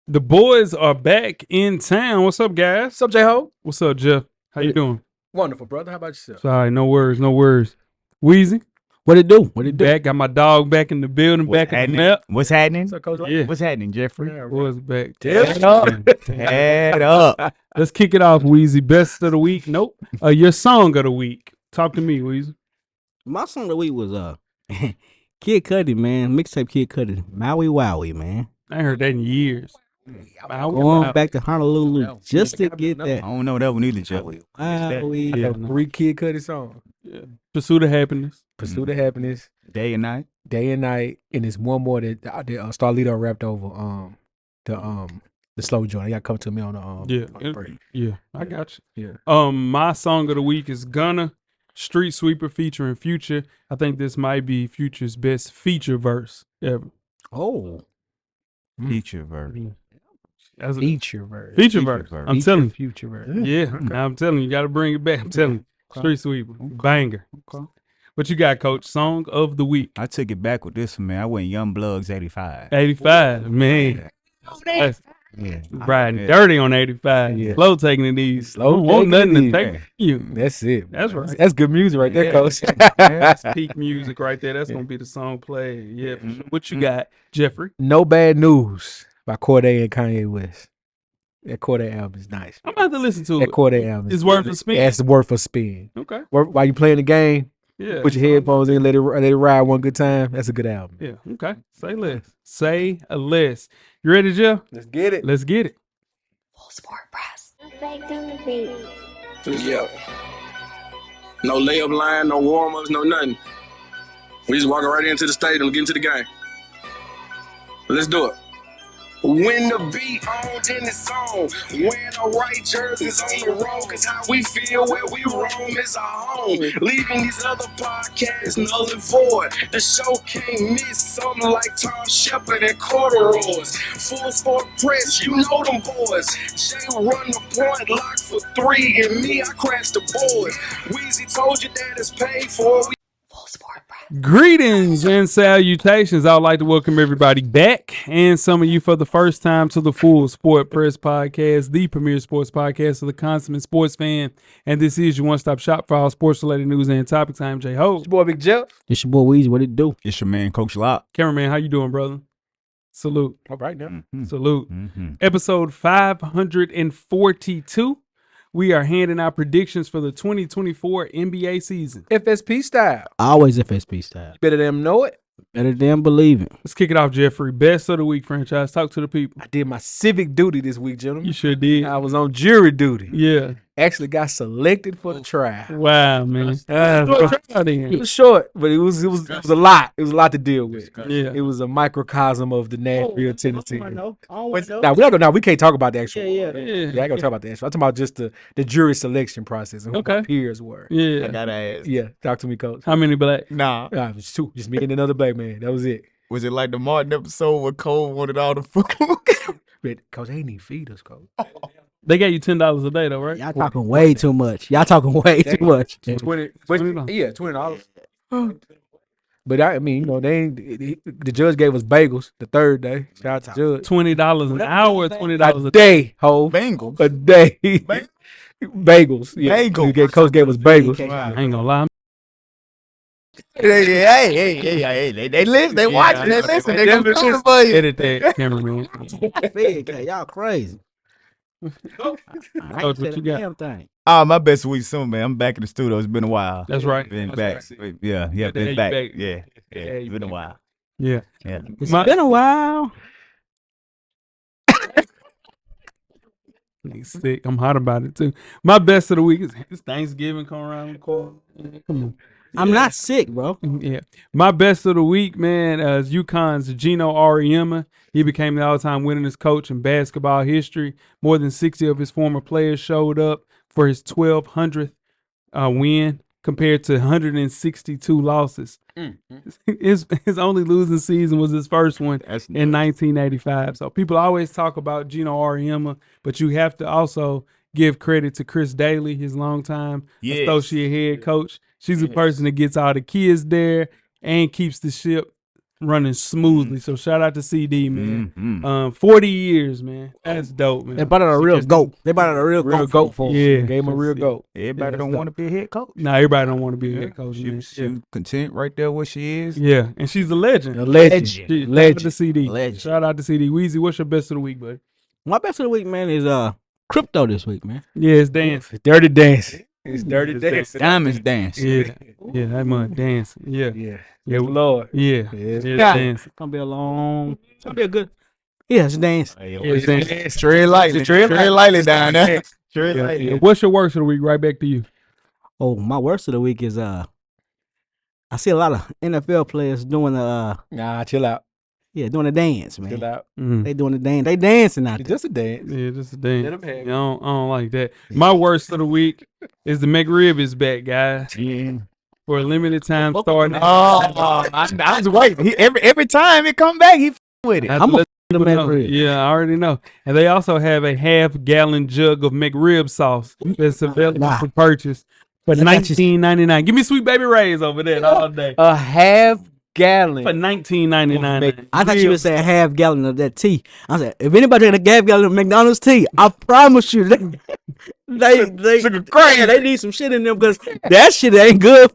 The boys are back in town. What's up, guys? What's up, J-Ho? What's up, Jeff? How you doing? Wonderful, brother. How about yourself? Sorry, no worries, no worries. Weezy, What it do? What it do? back. Got my dog back in the building, What's back in the happening? map. What's happening? What's up, Coach? Yeah, What's happening, Jeffrey? boys back. Head Head up. Let's kick it off, Weezy. Best of the week? Nope. Your song of the week. Talk to me, Weezy. My song of the week was Kid Cudi, man. Mixtape Kid Cudi. Maui Wowie, man. I ain't heard that in years. Going back to Honolulu just to get I that. don't know that one either, Jeff. Wowie. Yeah, Three Kid Cudi songs. Pursuit of Happiness. Pursuit of Happiness, Day and night. Day and Night, and there's one more that Starlito rapped over the slow joint. I got to come to me on the on the break. Yeah, I got Yeah. you. My song of the week is Gunna, Street Sweeper featuring Future. I think this might be Future's best feature verse ever. Oh. Feature verse. As a Feature verse. feature verse. verse. I'm telling you. Future verse. Yeah, I'm telling you, you got to bring it back. I'm telling you. Street Sweeper. Banger. Okay. What you got, Coach? Song of the week. I took it back with this one, man. I went Young Bloods 85. 85. Man. That's Yeah. riding Yeah. dirty on 85. Yeah. Slow taking it easy. Slow Won't taking nothing it to easy. take you. That's it. That's right. That's good music right there, Yeah. Coach. That's peak music right there. That's going to be the song play. Yeah. for sure. What you got, Jeffrey? No Bad News by Cordae and Kanye West. That Cordae album is nice. I'm about to listen to That it. Cordae album It's worth a spin. It's worth a spin. Okay. While you playing the game, Yeah. put your headphones in, let it ride one good time. That's a good album. Yeah. Okay. Say less. Say less. You ready, Jeff? Let's get it. Let's get it. Full sport press. Yeah. No layup line, no warm-ups, no nothing. We just walking right into the stadium, get into the game. Let's do it. When the beat on, then it's on. Wearing the right jerseys on the road, cause how we feel where we roam is our home. Leaving these other podcasts null and void. The show can't miss something like Tom Shepard and corduroys. Full sport press, you know them boys. Jay run the point, lock for three, and me, I crash the boards. Weezy told you that it's paid for. Full sport press. Greetings and salutations. I would like to welcome everybody back and some of you for the first time to the Full Sport Press Podcast, the premier sports podcast of the consummate sports fan. And this is your one-stop shop for all sports-related news and topics. I'm J-Ho. It's your boy Big Jeff. It's your boy Weezy. What it do? It's your man, Coach Lock. Cameraman, how you doing, brother? Salute. All right now. Salute. Mm-hmm. Episode 542. We are handing out predictions for the 2024 NBA season. FSP style. Always FSP style. Better than know it. Better than believe it. Let's kick it off, Jeffrey. Best of the week franchise. Talk to the people. I did my civic duty this week, gentlemen. You sure did. I was on jury duty. Yeah. Actually got selected for the trial. Wow, man. It was short, but it was a lot. It was a lot to deal with. Yeah. It was a microcosm of the Nashville, Tennessee. know. Now we can't talk about the actual. Yeah. I ain't gonna talk about the actual. I'm talking about just the jury selection process and who my Okay. peers were. Yeah. Gotta ask. Yeah, talk to me, coach. How many black? Nah. It was two, just me and another black man. That was it. Was it like the Martin episode where Cole wanted all the food? But coach, they ain't even feed us, coach. They gave you $10 a day though, right? Y'all talking way too much. Y'all talking way too much. $20. $20. But I mean, you know, the judge gave us bagels the third day. Shout out to the judge. $20 an hour, $20 A a day. day, ho. Bengals. A day. Bagels. Yeah. Bagels. Coach gave us bagels. I ain't gonna lie. Hey, they listen, they watching, they listen, they gonna come for you. Edit that, cameraman. Y'all crazy. Coach, what you got? Damn thing. My best week soon, man. I'm back in the studio. It's been a while. That's right. Been That's back. right. Yeah, Yeah, been you back. back. Yeah, Yeah, it's you been a back. while. Yeah. Yeah. It's My- been a while. He's sick. I'm hot about it too. My best of the week is it's Thanksgiving coming around the corner. Yeah, come on. I'm not sick, bro. Yeah. My best of the week, man, is UConn's Gino Auriemma. He became the all-time winningest coach in basketball history. More than 60 of his former players showed up for his 1,200th win compared to 162 losses. His only losing season was his first one That's in 1985. So people always talk about Gino Auriemma, but you have to also give credit to Chris Daly, his longtime Yes. associate head coach. She's the person that gets all the kids there and keeps the ship running smoothly. So shout out to CD, man. Mm-hmm. 40 years, man. That's dope, man. They brought out a real goat. They brought out a real Real goat. goat for him. Yeah. They gave him a real Just- goat. Everybody Yeah, don't that's want to be a head coach. Nah, everybody don't want to be a head coach, She, man. she content right there where she is. Yeah, and she's a legend. A legend. Shout out to Legend. CD. Legend. Shout out to CD. Weezy, what's your best of the week, buddy? My best of the week, man, is crypto this week, man. Yeah, it's dance. Dirty dancing. It's dirty It's dancing. Diamonds dance. Yeah, yeah, that man dancing. Yeah, Yeah. yeah, Lord. yeah, Yes. yeah, Yeah. dancing. It's gonna be a long. It's gonna be a good. Yeah, it's dance. It's dancing. Tread lightly. Tread lightly down there. Tread Yeah, lightly. yeah. What's your worst of the week? Right back to you. Oh, my worst of the week is I see a lot of NFL players doing the Nah, chill out. doing the dance, man. Chill out. They doing the dance. They dancing out It's there. just a dance. Yeah, just a dance. Let 'em have it. Yeah, I don't like that. My worst of the week is the McRib is back, guys. Yeah. For a limited time starting. I was waiting. Every time it come back, he with it. I have I'm to a let the people know. McRib. Yeah, I already know. And they also have a half-gallon jug of McRib sauce that's available Nah. for purchase for I got you. $19.99. Give me Sweet Baby Ray's over there all day A half gallon. for $19.99. I thought you would say a half gallon of that tea. I said, if anybody drink a half gallon of McDonald's tea, I promise you, they crazy. they need some shit in them because that shit ain't good.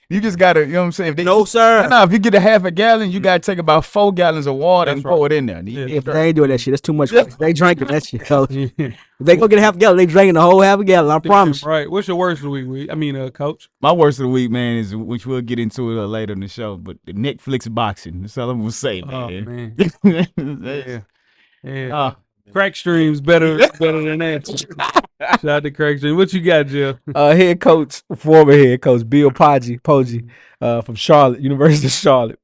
You just gotta, you know what I'm saying? If they, No, sir. No, if you get a half a gallon, you gotta take about 4 gallons of water That's and pour it in there. Yeah. If they ain't doing that shit, that's too much. They drinking that shit. So Yeah. if they go get a half a gallon, they drinking the whole half a gallon. I promise. you. Right. What's your worst of the week? Coach? My worst of the week, man, is which we'll get into it later in the show, but the Netflix boxing. That's all I'm gonna say, Oh, man. man. Yeah. Yeah. Uh, Crack Stream's better than that. Shout out to Crack Stream. What you got, Jeff? Head coach, former head coach Bill Poggi, from Charlotte, University of Charlotte,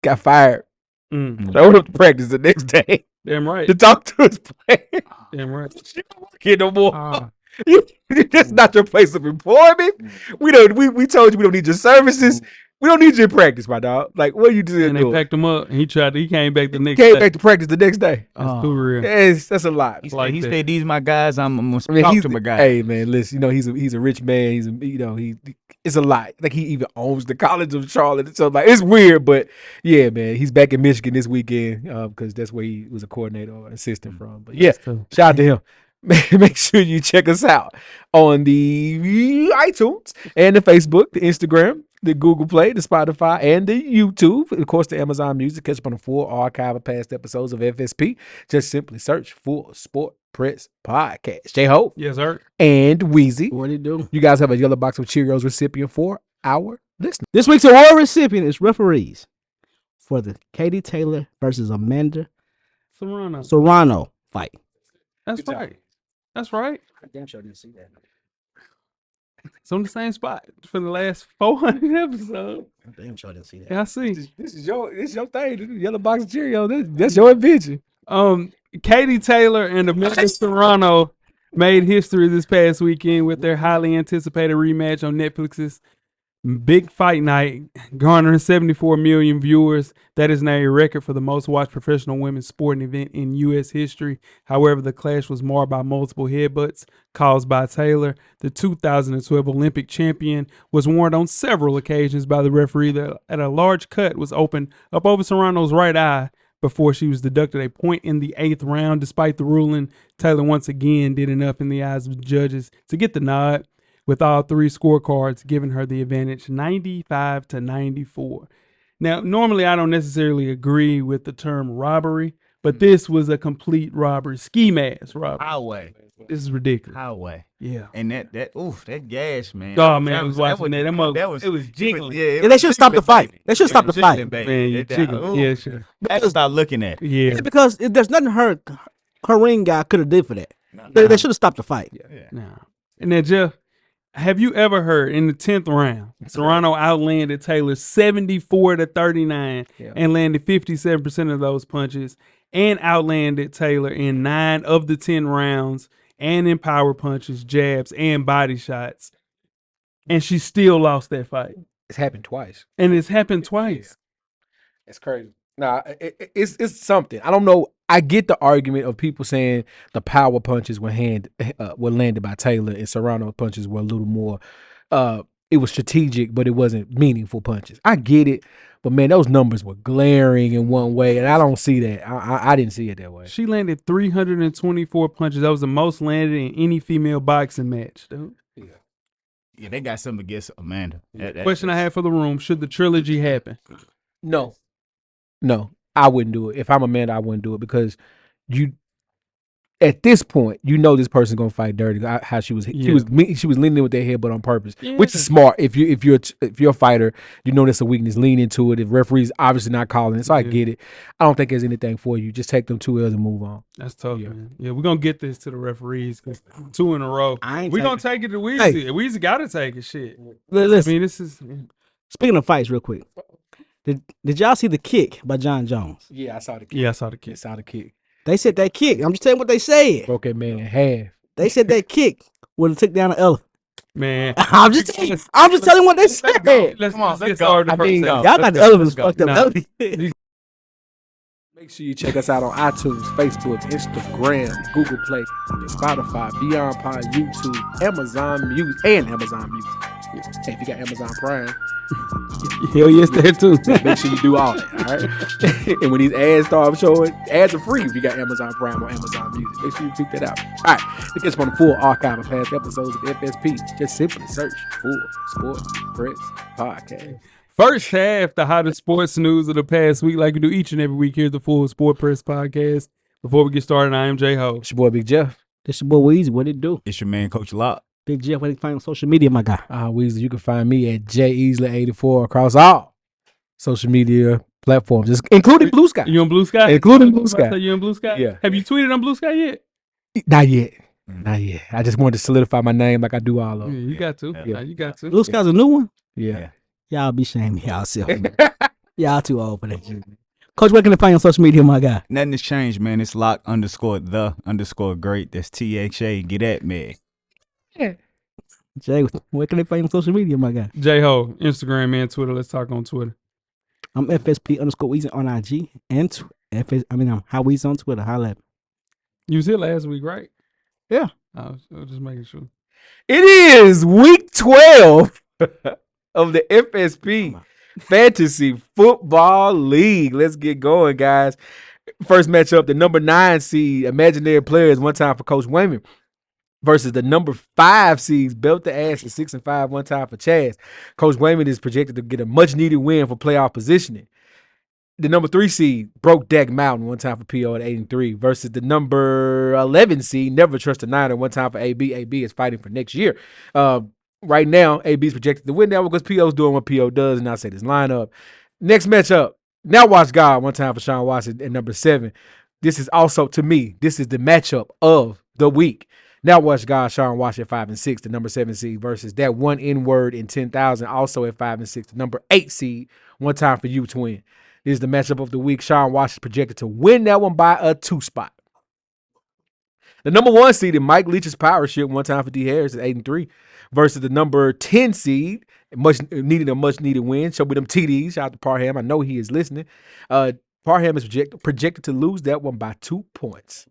got fired. Showed up to practice the next day Damn right. to talk to his players. Damn right. You don't work here no more. Ah. That's not your place of employment. We told you we don't need your services. We don't need you in practice, my dog. Like, what are you doing? And they packed him up. And he came back the next Came day. back to practice the next day. That's too real. Yes, that's a lot. he Like that. said, "These my guys. I'm gonna I mean, talk he's to my guys." Hey man, listen, he's a rich man. It's a lot. Like he even owns the College of Charlotte. So like it's weird, but yeah, man, he's back in Michigan this weekend because that's where he was a coordinator or assistant from. But yeah, So, shout out to him. Make sure you check us out on the iTunes and the Facebook, the Instagram, the Google Play, the Spotify, and the YouTube. Of course, the Amazon Music. Catch up on the full archive of past episodes of FSP. Just simply search Full Sport Press Podcast. J-Ho yes, sir. and Weezy. What do you do? You guys have a yellow box of Cheerios recipient for our listeners. This week's award recipient is referees for the Katie Taylor versus Amanda Serrano fight. That's right. That's right. I damn sure didn't see that. It's on the same spot for the last 400 episodes. I damn sure didn't see that. Yeah, I see. This is your thing. This is yellow box of Cheerios. That's your invention. Katie Taylor and Amanda Serrano made history this past weekend with their highly anticipated rematch on Netflix's Big Fight Night, garnering 74 million viewers. That is now a record for the most watched professional women's sporting event in U.S. history. However, the clash was marred by multiple headbutts caused by Taylor. The 2012 Olympic champion was warned on several occasions by the referee that a large cut was opened up over Serrano's right eye before she was deducted a point in the 8th round. Despite the ruling, Taylor once again did enough in the eyes of the judges to get the nod, with all three scorecards giving her the advantage 95-94. Now, normally I don't necessarily agree with the term robbery, but this was a complete robbery, ski mask robbery. Highway. This is ridiculous. Highway. Yeah. And that gas, man. Oh, man, I was watching that. It was jiggling. Yeah, they should stop the fight. They should stop the fight. Man, you jiggling. Yeah, sure. I had to start looking at it. Yeah. Because there's nothing her ring guy could have did for that. They should have stopped the fight. No. And then, Jeff, have you ever heard in the 10th round, Serrano outlanded Taylor 74-39 and landed 57% of those punches, and outlanded Taylor in 9 of the 10 rounds, and in power punches, jabs, and body shots, and she still lost that fight? It's happened twice. And it's happened twice. It's crazy. Nah, it's something. I don't know. I get the argument of people saying the power punches were landed by Taylor, and Serrano punches were a little more it was strategic, but it wasn't meaningful punches. I get it, but man, those numbers were glaring in one way, and I don't see that. I didn't see it that way. She landed 324 punches. That was the most landed in any female boxing match, dude. Yeah, they got something against Amanda. Question I have for the room: should the trilogy happen? No, I wouldn't do it. If I'm Amanda, I wouldn't do it because you. At this point, you know this person's gonna fight dirty. How she was leaning in with their head, but on purpose, which is smart. If you're a fighter, you know that's a weakness. Lean into it. If referees obviously not calling it, so I get it. I don't think there's anything for you. Just take them 2 L's and move on. That's tough, man. Yeah, we're gonna get this to the referees because 2 in a row. We're gonna take it to Weezy. Hey. Weezy gotta take it. Shit. Listen, I mean, this is. Speaking of fights, real quick. Did y'all see the kick by John Jones? Yeah, I saw the kick. Yeah, I saw the kick. They said that kick. I'm just telling you what they said. Broke that man in half. They said that kick would have took down an elephant. Man, I'm just telling you what they said. Let's get started. Y'all got the elephants fucked up. Make sure you check us out on iTunes, Facebook, Instagram, Google Play, Spotify, Beyond Pod, YouTube, Amazon Music, and Amazon Music. Hey, if you got Amazon Prime, hell yes, there too. Make sure you do all that, all right? And when these ads start showing, ads are free if you got Amazon Prime or Amazon Music. Make sure you pick that out. All right, to get on the full archive of past episodes of FSP, just simply search Full Sport Press Podcast. First half, the hottest sports news of the past week, like we do each and every week here at the Full Sport Press Podcast. Before we get started, I am J-Ho. It's your boy, Big Jeff. It's your boy, Weezy. What it do? It's your man, Coach Locke. Big Jeff, where you find on social media, my guy? Weezy, you can find me at JEasley84 across all social media platforms, including Blue Sky. You on Blue Sky? Including Blue Sky. You on Blue Sky? Yeah. Have you tweeted on Blue Sky yet? Not yet. I just wanted to solidify my name like I do all of them. Yeah, you got to. Yeah. You got to. Blue Sky's a new one? Yeah. Y'all be shaming y'allself. Y'all too old for that. Coach, where can they find you on social media, my guy? Nothing has changed, man. It's Locke_the_great. That's THA. Get at me. Jay, where can they find you on social media, my guy? J-Ho, Instagram and Twitter. Let's talk on Twitter. I'm FSP_Weezy on IG and I'm How Weezy on Twitter. Holla at me. You was here last week, right? Yeah. I was just making sure. It is week 12 of the FSP Fantasy Football League. Let's get going, guys. First matchup, the number 9 seed, Imaginary Players, one time for Coach Wayman, versus the number 5 seeds, Belt the Ass at 6-5, one time for Chaz. Coach Wayman is projected to get a much-needed win for playoff positioning. The number 3 seed, Broke Deck Mountain, one time for PO at 8-3, versus the number 11 seed, Never Trust a Niner, one time for AB. AB is fighting for next year. Right now, AB is projected to win that one because PO's doing what PO does, and I say this lineup. Next matchup, Now Watch God, one time for Sean Watson at number 7. This is also, to me, this is the matchup of the week. Now Watch God, Sean Watson at 5-6, the number 7 seed, versus that one N-word in 10,000, also at 5-6, the number 8 seed, one time for you, Twin. This is the matchup of the week. Sean Watson is projected to win that one by a 2 spot. The number 1 seed in Mike Leach's Power Ship, one time for D. Harris at 8-3, versus the number 10 seed, a much needed win. Show me them TDs. Shout out to Parham. I know he is listening. Parham is projected to lose that one by 2 points.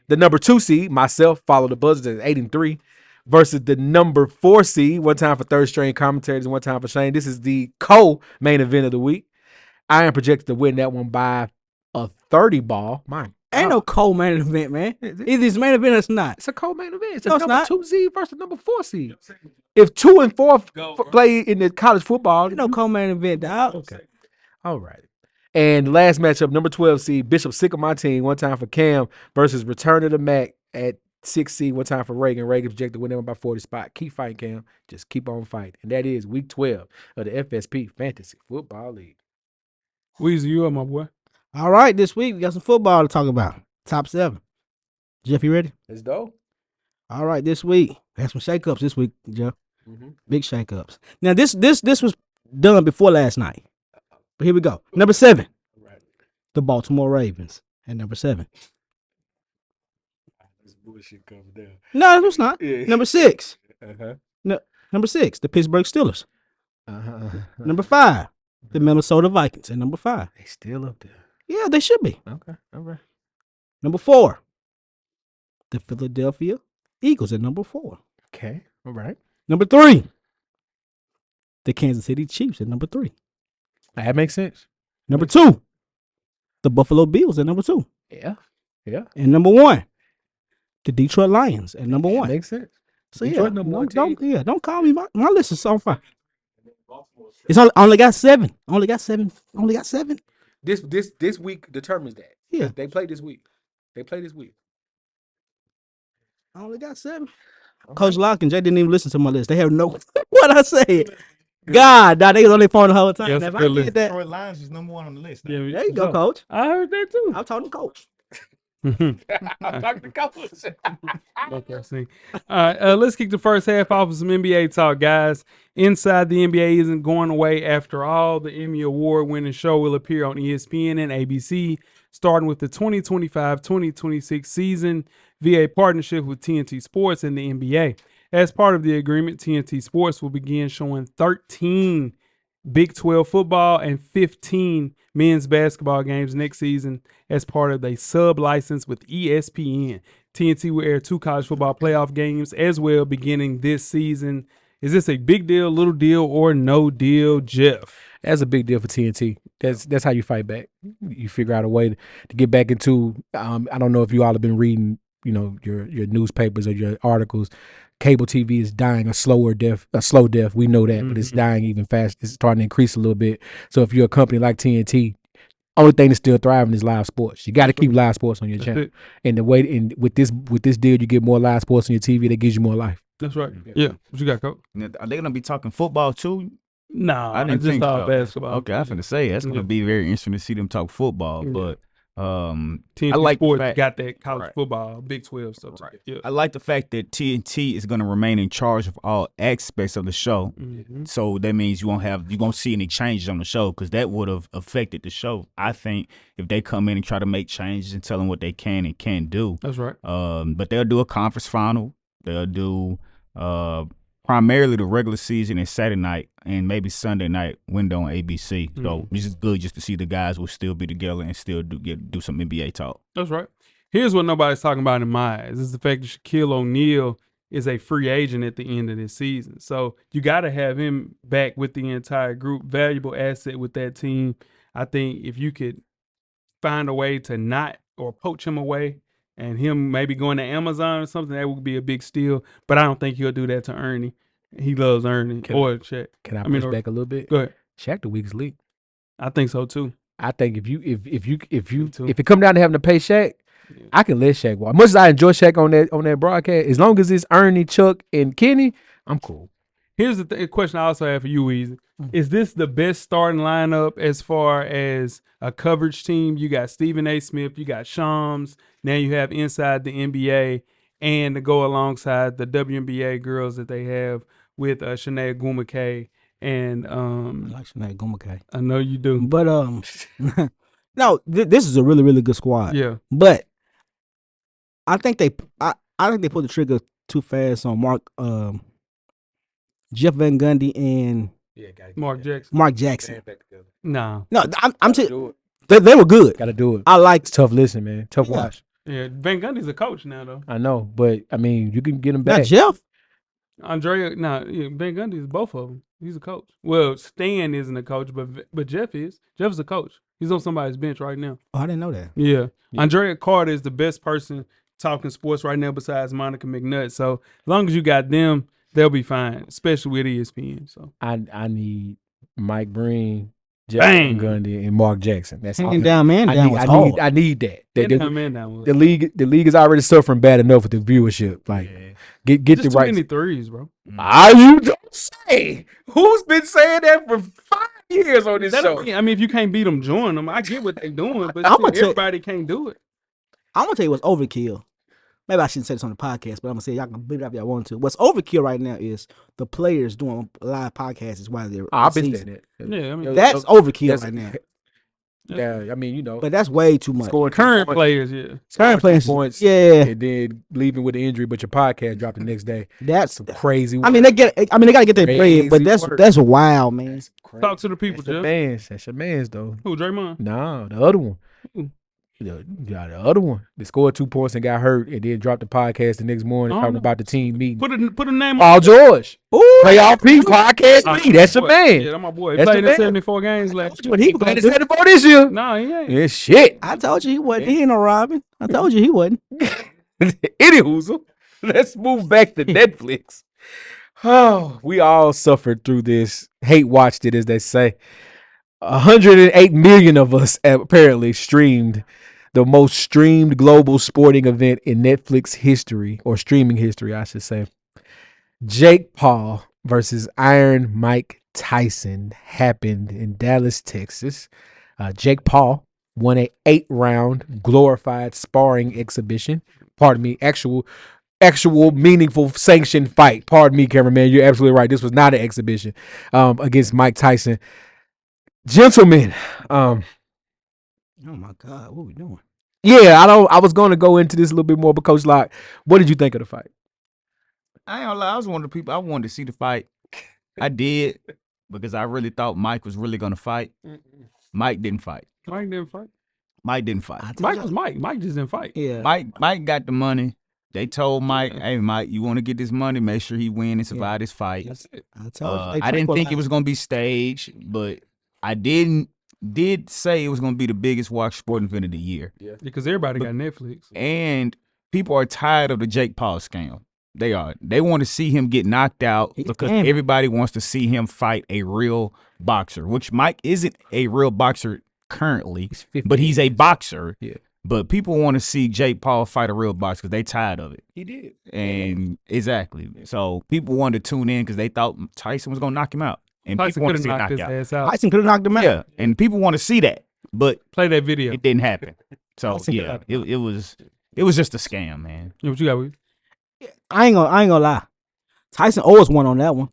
The number 2 seed, myself, Follow the Buzzards at 8-3, versus the number 4 seed, one time for Third String Commentators, one time for Shane. This is the co-main event of the week. I am projected to win that one by a 30 ball. Ain't no co-main event, man. Either it's main event or it's not. It's a co-main event. It's No, a it's number not. 2 seed versus number 4 seed. If 2 and 4 play in the college football, Ain't no co-main event, dog. okay. All right. And last matchup, number 12 seed, Bishop Sick of My Team, one time for Cam, versus Return of the Mac at 6 seed, one time for Reagan. Reagan projected to win them by 40 spot. Keep fighting, Cam. Just keep on fighting. And that is week 12 of the FSP Fantasy Football League. Weezy, you up, my boy? All right, this week we got some football to talk about. Top 7. Jeff, you ready? Let's go. All right, this week we had some shakeups this week, Jeff. Mm-hmm. Big shakeups. Now this was done before last night, but here we go. Number 7, the Baltimore Ravens at number 7. This bullshit comes down. No, it's not. Yeah. Number 6. Uh-huh. Number 6, the Pittsburgh Steelers. Uh-huh. Number 5, the Minnesota Vikings at number 5. They still up there. Yeah, they should be. Okay. All right. Number 4, the Philadelphia Eagles at number 4. Okay. All right. Number 3, the Kansas City Chiefs at number 3. That makes sense. Number 2, the Buffalo Bills at number 2. Yeah. Yeah. And number 1, the Detroit Lions at number 1. Makes sense. So Detroit yeah, number one don't call me. My list is on fire. It's only got 7. Only got 7. This week determines that. Yeah. They play this week. I only got 7. Coach Locke and Jay didn't even listen to my list. They have no what I said. God, nah, they was on their phone the whole time. Yes, Now, if I good did list. that, Detroit Lions is number 1 on the list. now. Yeah, there you go, Coach. I heard that too. I'm talking to Coach. I'm talking to coaches. Okay, see. All right, let's kick the first half off with some NBA talk, guys. Inside the NBA isn't going away after all. The Emmy Award-winning show will appear on ESPN and ABC, starting with the 2025-2026 season via a partnership with TNT Sports and the NBA. As part of the agreement, TNT Sports will begin showing 13 Big 12 football and 15 men's basketball games next season as part of a sub-license with ESPN. TNT will air 2 college football playoff games as well beginning this season. Is this a big deal, little deal, or no deal, Jeff? That's a big deal for TNT. That's how you fight back. You figure out a way to get back into. I don't know if you all have been reading, your newspapers or your articles. Cable TV is dying a slow death. We know that, but it's dying even fast. It's starting to increase a little bit. So if you're a company like TNT, only thing that's still thriving is live sports. You got to keep live sports on your channel. And with this deal, you get more live sports on your TV. That gives you more life. That's right. Yeah. What you got, Coach? Now, are they gonna be talking football too? No, I didn't just think all so. basketball. Okay, I finna say that's gonna be very interesting to see them talk football. Yeah. But TNT I like the Sports fact- got that college Right. football, Big 12 stuff. Right. Yeah. I like the fact that TNT is gonna remain in charge of all aspects of the show. Mhm. So that means you won't see any changes on the show because that would have affected the show. I think if they come in and try to make changes and tell them what they can and can't do. That's right. But they'll do a conference final. They'll do primarily the regular season and Saturday night and maybe Sunday night window on ABC. So this is good just to see the guys will still be together and still do some NBA talk. That's right. Here's what nobody's talking about in my eyes is the fact that Shaquille O'Neal is a free agent at the end of this season. So you got to have him back with the entire group. Valuable asset with that team. I think if you could find a way to not or poach him away and him maybe going to Amazon or something, that would be a big steal. But I don't think he'll do that to Ernie. He loves Ernie or Shaq. Can I push back a little bit? Go ahead. Shaq the week's league. I think so too. I think if too. it come down to having to pay Shaq, Yeah. I can let Shaq walk. Much as I enjoy Shaq on that broadcast, as long as it's Ernie, Chuck, and Kenny, I'm cool. Here's the question I also have for you, Weezy. Is this the best starting lineup as far as a coverage team? You got Stephen A. Smith, you got Shams, now you have inside the NBA, and to go alongside the WNBA girls that they have with Shanae Gumake and I like Shanae Gumake. I know you do. But no, this is a really, really good squad. Yeah. But I think they pulled the trigger too fast on Jeff Van Gundy and Mark Jackson. Mark Jackson. Nah. No, they were good. Got to do it. I like It's tough listen, man. Tough Yeah. watch. Yeah. Van Gundy's a coach now though. I know, but I mean, you can get him not back. Jeff. Andrea, Van Gundy is both of them. He's a coach. Well, Stan isn't a coach, but Jeff is. Jeff's a coach. He's on somebody's bench right now. Oh, I didn't know that. Yeah. Andrea Carter is the best person talking sports right now besides Monica McNutt. So as long as you got them, they'll be fine, especially with ESPN. So I need Mike Breen, Jeff Bang. Van Gundy, and Mark Jackson. That's all. Man down was hard. I need that. and come in now. The league is already suffering bad enough with the viewership. Like, get Just the too right. many threes, bro. You don't say. Who's been saying that for 5 years on this That show? don't mean- I mean, if you can't beat them, join them. I get what they're doing, but I'ma shit, tell- everybody can't do it. I'm gonna tell you what's overkill. Maybe I shouldn't say this on the podcast, but I'm gonna say y'all can beat it up if y'all want to. What's overkill right now is the players doing live podcasts while they're I've been season. saying that. Yeah, I mean, That's overkill That's- right now. Yeah, I mean, But that's way too much. scoring current points, players, yeah. Current players, points, yeah, and then leaving with the injury, but your podcast dropped the next day. that's. Some crazy. I mean, they gotta get their bread, but Crazy work. that's wild, man. Talk to the people, That's your Jeff. man's. That's your man's though. Who, Draymond? No, the other one. The other one that scored 2 points and got hurt and then dropped the podcast the next morning talking about the team meeting. Put a name on Paul George. Ooh, Playoff P podcast me. That's your man. Yeah, that's my boy. He That's played the in man. 74 games last year. what he Played was the 74 this year. No, he ain't. Yeah, shit. I told you he wasn't. He ain't no Robin. I told you he wasn't. Anywho, let's move back to Netflix. Oh, we all suffered through this. Hate watched it, as they say. 108 million of us apparently streamed the most streamed global sporting event in Netflix history, or streaming history, I should say. Jake Paul versus Iron Mike Tyson happened in Dallas, Texas. Jake Paul won an 8-round glorified sparring exhibition. Pardon me, actual meaningful sanctioned fight. Pardon me, cameraman. You're absolutely right. This was not an exhibition against Mike Tyson. Gentlemen, Oh my God, what we doing? yeah, I was going to go into this a little bit more, but Coach Locke, what did you think of the fight? I ain't gonna lie, I was one of the people I wanted to see the fight. I did because I really thought Mike was really gonna fight. Mike didn't fight. Mike didn't fight. Mike didn't fight. Mike was Mike. Mike just didn't fight. Yeah. Mike got the money. They told Mike, "Hey, Mike, you want to get this money? Make sure he win and survive this fight." That's it. I told you. I didn't think it was gonna be staged, but I did say it was gonna be the biggest watch sporting event of the year. Because everybody got Netflix. And people are tired of the Jake Paul scam. They are. They want to see him get knocked out because everybody wants to see him fight a real boxer, which Mike isn't a real boxer currently, but he's a boxer. Yeah. But people want to see Jake Paul fight a real boxer because they tired of it. He did. And exactly. So people wanted to tune in because they thought Tyson was going to knock him out. And Tyson people want could to have see a knocked his knockout. ass out. Tyson could have knocked him out. Yeah. And people want to see that. But Play that video. it didn't happen. So Tyson could yeah, have- it was just a scam, man. What you got with? I ain't gonna lie. Tyson owes one on that one.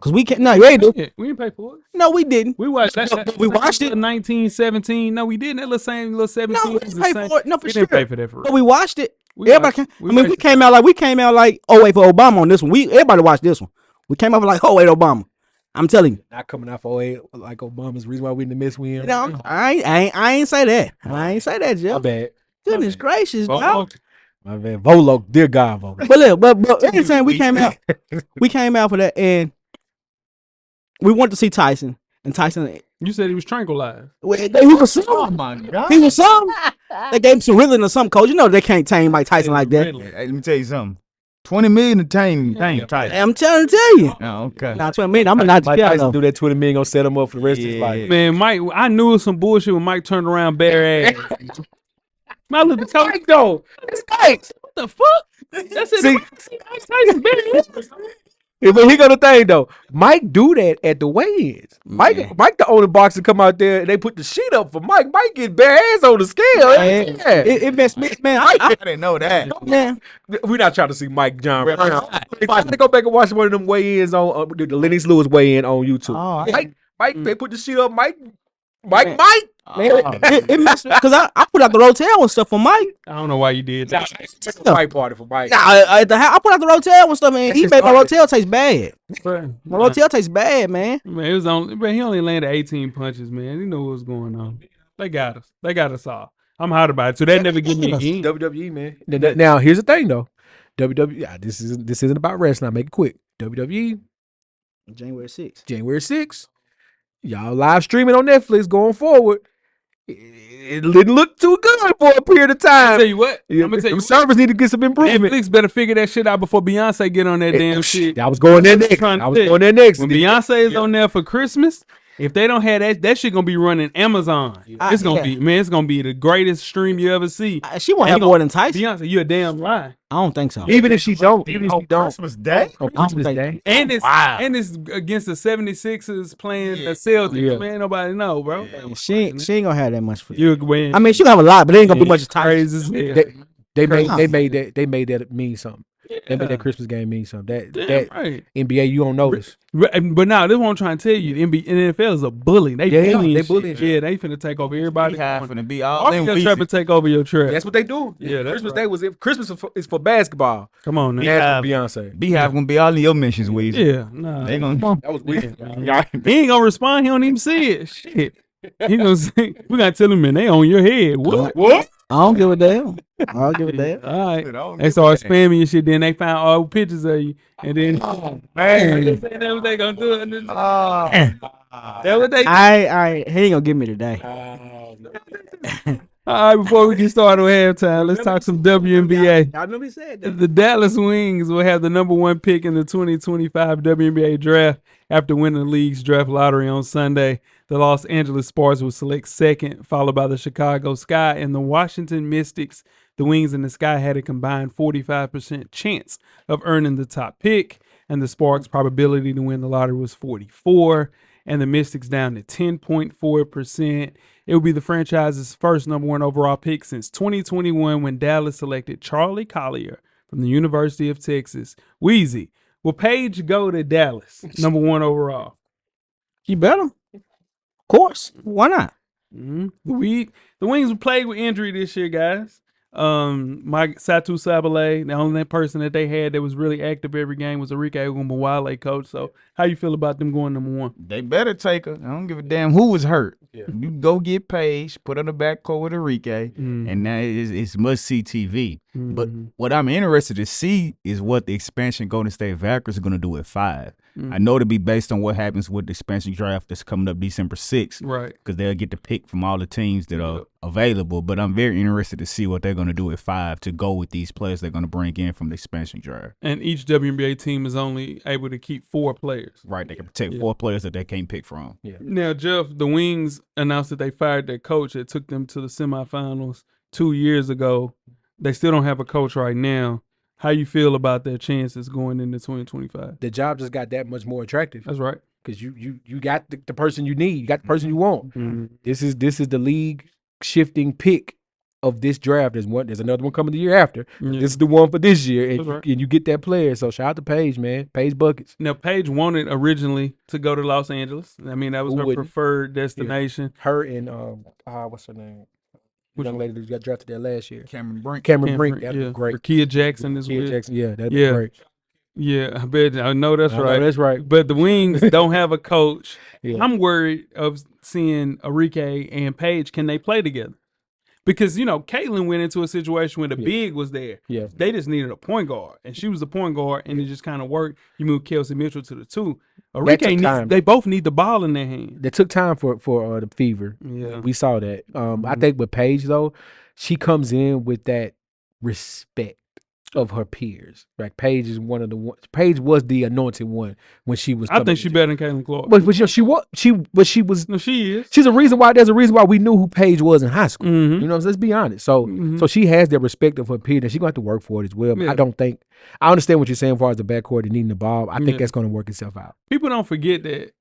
Cause we can't. No, you ain't do. Yeah, we didn't pay for it. No, we didn't. We watched that. We watched it. 1917. No, we didn't. That little same little 17. No, we didn't pay for it. No, for we sure. didn't pay for that for But real. we watched it. We Everybody. watched- I mean, we came out like 08 for Obama on this one. Everybody watched this one. We came out like 08 Obama. I'm telling you. Not coming out for 08 like Obama's reason why we didn't miss win. No, I ain't say that. I ain't say that, My Jeff. bad. Goodness gracious, Well, dog. My bad. Volo, dear God, Volo. But look, but anytime we came out for that, and we wanted to see Tyson, and Tyson, you said he was tranquilized. he was some. my God. He was some. They gave him some Ritalin or something, coach. You know they can't tame Mike Tyson like that. Really. Hey, let me tell you something. 20 million to tame Tyson. I'm trying to tell you. Oh, okay. Now 20 minutes, I'm gonna not Mike tell Tyson though. do that 20 million, gonna set him up for the rest of his Yeah. life. Man, Mike, I knew it was some bullshit when Mike turned around bare ass. My little coach, Mike, though. It's Mike. what the fuck? That's it. See- Mike Tyson bare ass. But he gonna thing though. Mike do that at the weigh-ins. Mike the only boxer come out there and they put the sheet up for Mike. Mike get bare ass on the scale. Man, Yeah. it messed me, man. I didn't know that. Man, We're not trying to see Mike John Brown. I to go back and watch one of them weigh-ins on the Lennox Lewis weigh-in on YouTube. Mike, they put the sheet up. Mike. Man, it messed me because I put out the Rotel and stuff for Mike. I don't know why you did that. Fight party for Mike. Nah, at the house, I put out the Rotel and stuff, and he made my Rotel taste bad. My Rotel tastes bad, man. Man, it was on. Man, he only landed 18 punches. Man, he knew what was going on. They got us. They got us all. I'm hot about it. So they never give me a game. WWE, man. Now here's the thing though. WWE. This isn't about wrestling. I make it quick. WWE. January 6th. January 6th. Y'all live streaming on Netflix going forward. It didn't look too good for a period of I'll time. tell you what. I'm gonna tell you Them what. servers need to get some improvement. Netflix better figure that shit out before Beyonce get on that damn shit. I was going there next. Trying to I was tell you. going there next. When Beyonce is on there for Christmas, if they don't have that shit gonna be running Amazon. It's gonna be, man, it's gonna be the greatest stream you ever see. She won't Ain't have gonna- more than Tyson. Beyonce, you a damn lie. I don't think so. Even if she don't. Even if she don't. Christmas Day? On Christmas Day. And it's Wow. and it's against the 76ers playing the Celtics. Yeah. Man, nobody know, bro. She ain't gonna have that much for you. You win. I mean, she gonna have a lot, but it ain't gonna be much as Tyson. crazy as hell. They made Crazy. they made that mean something. They made that Christmas game mean something. Damn That right. NBA, you don't notice. But now this is what I'm trying to tell you. The NFL is a bully. They Yeah, bullying they shit. bullying shit. Yeah, they finna take over everybody. Beehive finna be all All in your trap Weezy. and take over your trap. That's what they do. Yeah, that's Christmas right. Day was Christmas is for basketball. Come on, now. That's Beehive. for Beyonce. Beehive gonna be all in your mentions, Weezy. Yeah, nah. They gonna That was weird. He ain't gonna respond. He don't even see it. Shit. He gonna say, we gotta tell him, man, they on your head. What? I don't give a damn. I don't give a Yeah, damn. all right. Don't They give a started damn. spamming your shit. Then they found all pictures of you, and then man, that's what they gonna do. That's what they. He ain't gonna get me today. All right, before we get started with halftime, let's talk some WNBA. I remember he said that. The Dallas Wings will have the number 1 pick in the 2025 WNBA draft after winning the league's draft lottery on Sunday. The Los Angeles Sparks will select second, followed by the Chicago Sky and the Washington Mystics. The Wings and the Sky had a combined 45% chance of earning the top pick, and the Sparks' probability to win the lottery was 44%, and the Mystics down to 10.4%. It will be the franchise's first number 1 overall pick since 2021 when Dallas selected Charlie Collier from the University of Texas. Weezy, will Paige go to Dallas, number 1 overall? You better. Of course. Why not? The Wings were plagued with injury this year, guys. Satu Sabale, the only person that they had that was really active every game was Arike Ogunbowale, coach. So how you feel about them going number 1? They better take her. I don't give a damn who was hurt. Yeah. You go get Paige, put her in the backcourt with Arike, and now it's must-see TV. But what I'm interested to see is what the expansion Golden State Valkyries are going to do at 5. I know it'll be based on what happens with the expansion draft that's coming up December 6th. Right. Because they'll get to pick from all the teams that are available. But I'm very interested to see what they're going to do at 5 to go with these players they're going to bring in from the expansion draft. And each WNBA team is only able to keep 4 players. Right. They can protect 4 players that they can't pick from. Yeah. Now, Jeff, the Wings announced that they fired their coach that took them to the semifinals 2 years ago. They still don't have a coach right now. How you feel about their chances going into 2025? The job just got that much more attractive. That's right. Because you got the person you need. You got the person you want. This is the league shifting pick of this draft. There's another one coming the year after. Yeah. This is the one for this year, and, That's right. and you get that player. So shout out to Paige, man. Paige buckets. Now, Paige wanted originally to go to Los Angeles. I mean, that was Who her wouldn't? preferred destination. Her and what's her name? The young lady that got drafted there last year. Cameron Brink. Cameron Brink. That'd be great. Kia Jackson is Kia with. Jackson. Yeah, that'd Yeah. be great. Yeah, I bet. I know that's I know right. that's right. But the Wings don't have a coach. Yeah. I'm worried of seeing Arike and Paige. Can they play together? Because, Caitlin went into a situation where the big was there. Yeah. They just needed a point guard, and she was the point guard, and it just kind of worked. You moved Kelsey Mitchell to the 2. time. They both need the ball in their hand. That took time for the Fever. Yeah. We saw that. I think with Paige though, she comes in with that respect of her peers. Like Paige is one of the ones. Paige was the anointed one when she was. I think she's better than Caitlin Clark. But she was. No, she is. She's a reason why. There's a reason why we knew who Paige was in high school. Mhm. You know, let's be honest. So, Mhm. so she has that respect of her peers, and she's gonna have to work for it as well. But Yeah. I understand what you're saying as far as the backcourt and needing the ball. I think Yeah. that's gonna work itself out. People don't forget that.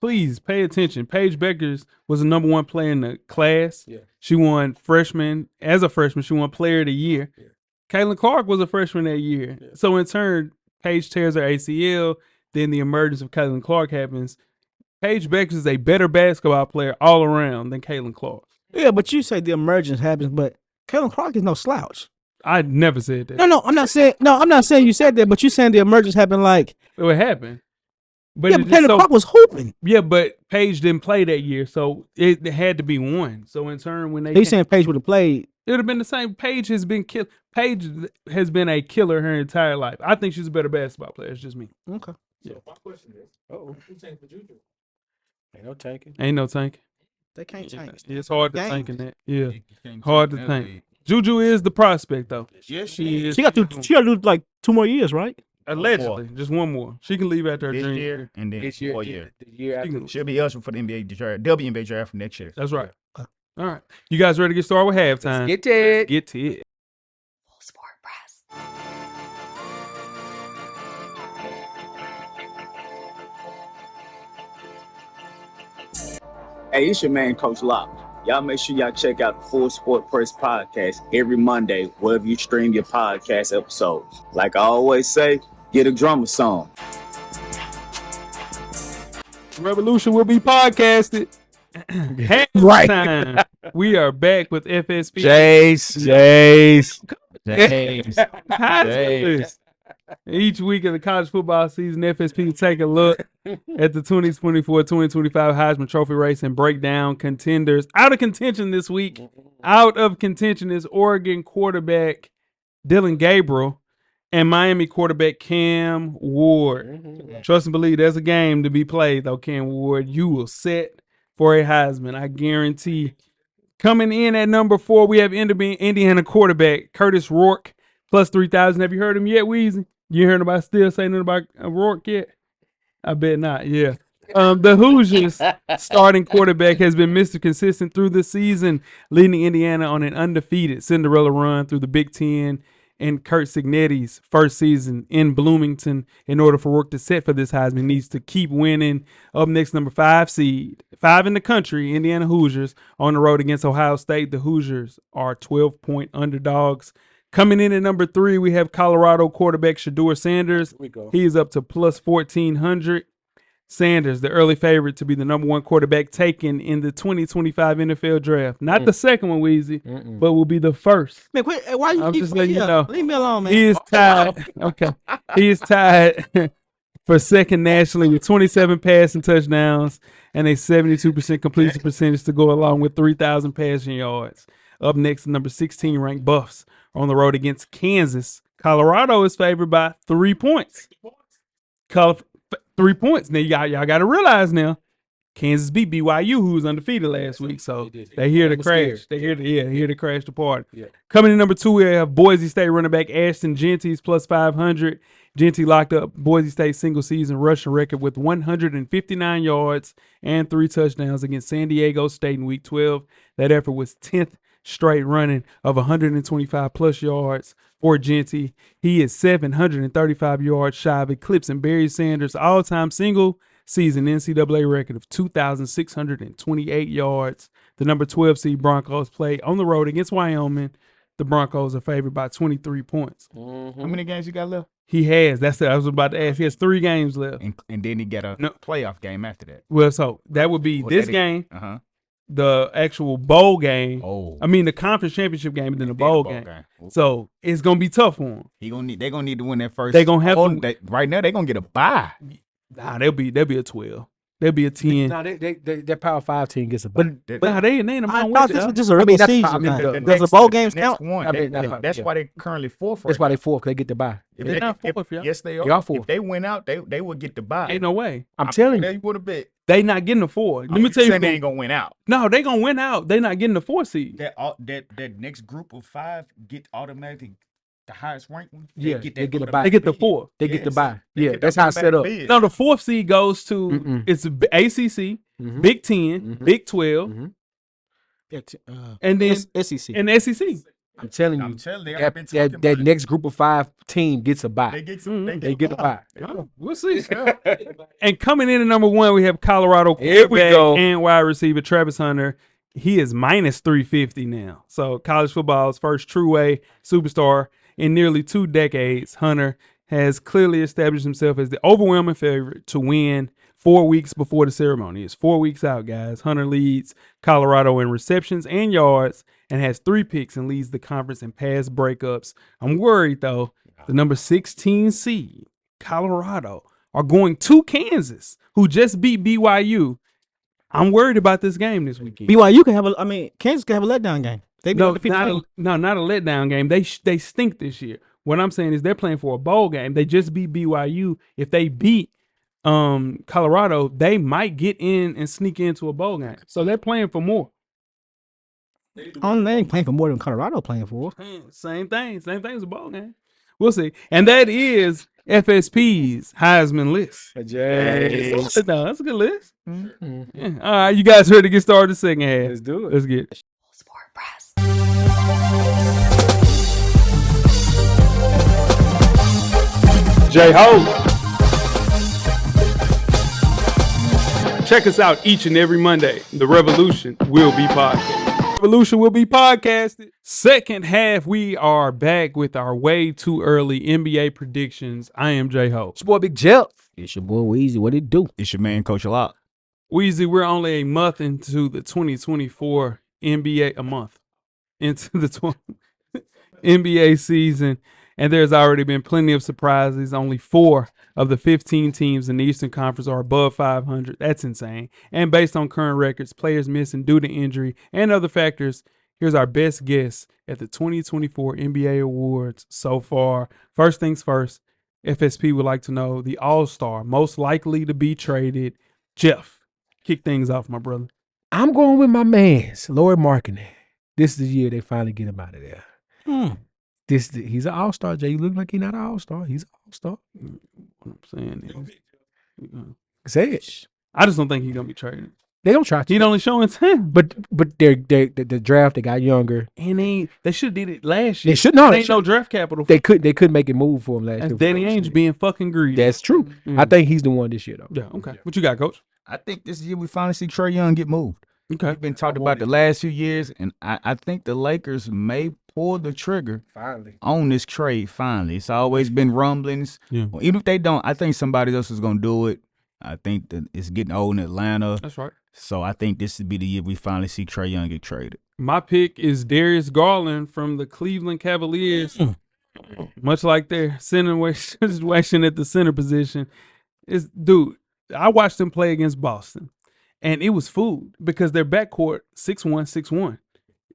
Please pay attention. Paige Beckers was the number 1 player in the class. Yeah. She won freshman. As a freshman, she won player of the year. Yeah. Caitlin Clark was a freshman that year. Yeah. So in turn, Paige tears her ACL. Then the emergence of Caitlin Clark happens. Paige Beckers is a better basketball player all around than Caitlin Clark. Yeah, but you say the emergence happens, but Caitlin Clark is no slouch. I never said that. No, I'm not saying you said that, but you saying the emergence happened like It happened. But yeah, it but just Caitlin Clark was hooping. yeah, but Paige didn't play that year, so it had to be one. So in turn, when they He's saying Paige would have played. it would have been the same. Paige has been Paige has been a killer her entire life. I think she's a better basketball player. It's just me. Okay. So my question is, who's tanking for Juju? Ain't no tanking. Ain't no tank. They can't tank. It's hard to Game. tank in that. Yeah, You can't hard to that tank. league. Juju is the prospect though. Yes, She is. She got to do like 2 more years, right? Allegedly, just one more. She can leave after her This junior year and then This year, 4 years. the year She after. can- She'll be eligible for the NBA draft, WNBA draft for next year. That's right. All right, you guys ready to get started with halftime? Get to it. Get to it. Full Sport Press. Hey, it's your man, Coach Locke. Y'all make sure y'all check out the Full Sport Press podcast every Monday, wherever you stream your podcast episodes. Like I always say, get a drummer song. Revolution will be podcasted. Halftime. We are back with FSP. Jace. How is this? Each week of the college football season, FSP will take a look at the 2024-2025 Heisman Trophy race and break down contenders. Out of contention this week, out of contention is Oregon quarterback Dylan Gabriel and Miami quarterback Cam Ward. Trust and believe there's a game to be played, though, Cam Ward. You will set for a Heisman, I guarantee. Coming in at number 4, we have Indiana quarterback Curtis Rourke, plus 3,000. Have you heard him yet, Weezy? You heard nobody still say nothing about Rourke yet? I bet not, yeah. The Hoosiers starting quarterback has been Mr. Consistent through the season, leading Indiana on an undefeated Cinderella run through the Big Ten and Kurt Signetti's first season in Bloomington. In order for Rourke to set for this Heisman, needs to keep winning. Up next, number 5 seed, 5 in the country, Indiana Hoosiers on the road against Ohio State. The Hoosiers are 12-point underdogs. Coming in at number 3, we have Colorado quarterback Shedeur Sanders. He is up to plus 1,400. Sanders, the early favorite to be the number 1 quarterback taken in the 2025 NFL draft. Not the second one, Weezy, but will be the first. Man, why you I'm keep just letting you know. Leave me alone, man. He is tied. Okay. He is tied for second nationally with 27 passing touchdowns and a 72% completion percentage to go along with 3,000 passing yards. Up next, number 16 ranked Buffs on the road against Kansas. Colorado is favored by 3 points. 3 points. Now, y'all got to realize now, Kansas beat BYU, who was undefeated last week. So they here to crash. They here to crash the party. Yeah. Coming in number 2, we have Boise State running back Ashton Genty's plus 500. Genty locked up Boise State's single-season rushing record with 159 yards and 3 touchdowns against San Diego State in Week 12. That effort was 10th straight running of 125-plus yards for Genty. He is 735 yards shy of eclipsing Barry Sanders' all-time single-season NCAA record of 2,628 yards. The number 12 seed Broncos play on the road against Wyoming. The Broncos are favored by 23 points. How many games you got left? He has. That's it. I was about to ask. He has 3 games left. And then he got a playoff game after that. Well, so that would be this game. Uh-huh. The actual bowl game. Oh. I mean the conference championship game and then the bowl game. So it's gonna be tough for him. They're gonna need to win that first. They're gonna have to. Right now they're gonna get a bye. Nah, they'll be a 12. They'll be a 10. No, that Power 5 team gets a bye. But they ain't a I thought this was just a regular season. Does the bowl games count? That's why they currently 4th. That's why they 4th, because they get the bye. They're not 4th, y'all. Yes, they are. They are 4th. If they win out, they will get the bye. Ain't no way. I'm telling you. You would have bet. They not getting the 4. Let me tell you. They ain't gonna win out. No, they gonna win out. They not getting the 4 seed. That next group of 5 get automatically the highest ranked one. They get a bye. They get the 4. They get the bye. Yeah, that's how it's set up. No, the 4th seed goes to it's ACC, Big 10, Big 12, and then SEC. and SEC. I'm telling you, that next group of 5 team gets a bye. They get a bye. We'll see. And coming in at number 1, we have Colorado Here we quarterback go. and wide receiver Travis Hunter. He is minus 350 now. So college football's first true way superstar in nearly 2 decades. Hunter has clearly established himself as the overwhelming favorite to win 4 weeks before the ceremony. It's 4 weeks out, guys. Hunter leads Colorado in receptions and yards and has 3 picks and leads the conference in pass breakups. I'm worried, though. The number 16 seed, Colorado, are going to Kansas, who just beat BYU. I'm worried about this game this weekend. BYU can have Kansas can have a letdown game. Not a letdown game. They stink this year. What I'm saying is they're playing for a bowl game. They just beat BYU. If they beat Colorado, they might get in and sneak into a bowl game. So they're playing for more. They ain't playing for more than Colorado playing for. Same thing. Same thing as a bowl game. We'll see. And that is FSP's Heisman list. No, that's a good list. Yeah. All right, you guys ready to get started the second half? Let's do it. Let's get it. Sport Press. J-Ho. Check us out each and every Monday. The Revolution will be podcasted. Revolution will be podcasted. Second half, we are back with our way too early NBA predictions. I am J-Ho. It's your boy Big Jeff. It's your boy Weezy. What it do? It's your man, Coach Locke. Weezy, we're only a month into the 2024 NBA, a month into the NBA season. And there's already been plenty of surprises. Only 4 of the 15 teams in the Eastern Conference are above 500. That's insane. And based on current records, players missing due to injury, and other factors, here's our best guess at the 2024 NBA Awards so far. First things first, FSP would like to know the All-Star most likely to be traded. Jeff, kick things off, my brother. I'm going with my man's Lord Markkinen. This is the year they finally get him out of there. He's an all-star, Jay. You look like he's not an all-star. He's an all-star. What I'm saying is, Say it. I just don't think he's gonna be traded. They don't try to. He'd only showing 10. But the draft, they got younger. And they should have did it last year. They should know. There ain't no draft capital. They couldn't make a move for him last That's year. Danny Ainge being fucking greedy. That's true. I think he's the one this year, though. Yeah, okay. What you got, Coach? I think this year we finally see Trae Young get moved. Okay. We've been talking about the last few years, and I think the Lakers may pull the trigger Finally. on this trade finally. It's always been rumblings. Yeah. Well, even if they don't, I think somebody else is going to do it. I think that it's getting old in Atlanta. That's right. So I think this would be the year we finally see Trae Young get traded. My pick is Darius Garland from the Cleveland Cavaliers. Much like their center situation at the center position. Dude, I watched them play against Boston, and it was food because their backcourt 6'1", 6'1".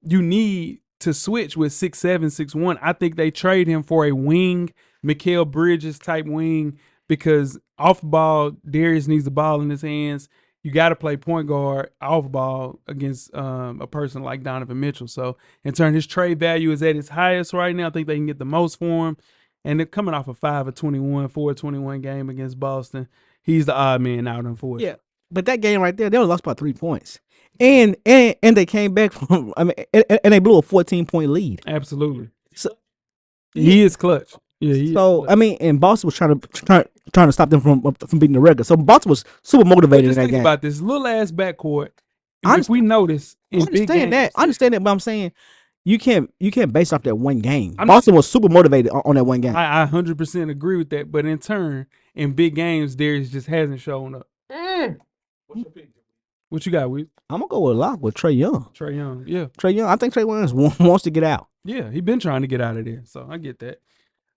You need to switch with 6'7", 6'1". I think they trade him for a wing, Mikal Bridges type wing, because off ball, Darius needs the ball in his hands. You got to play point guard off ball against a person like Donovan Mitchell. So, in turn, his trade value is at its highest right now. I think they can get the most for him. And they're coming off a 5-21, 4-21 game against Boston. He's the odd man out, unfortunately. Yeah, but that game right there, they only lost by 3 points, and they came back from. I mean, and they blew a 14-point lead. Absolutely. So He is clutch. Yeah. He is So clutch. I mean, and Boston was trying to stop them from beating the Regular. So Boston was super But motivated in just that think game. about this little ass backcourt. I If we notice in I big understand games, that. I understand that, but I'm saying you can't base off that one game. I'm not- Boston was super motivated on that one game. I 100% agree with that. But in turn, in big games, Darius just hasn't shown up. What you got, with I'm gonna go with a lock with Trae Young. Trae Young? Yeah. Trae Young. I think Trae Young wants to get out. Yeah, he been trying to get out of there, so I get that.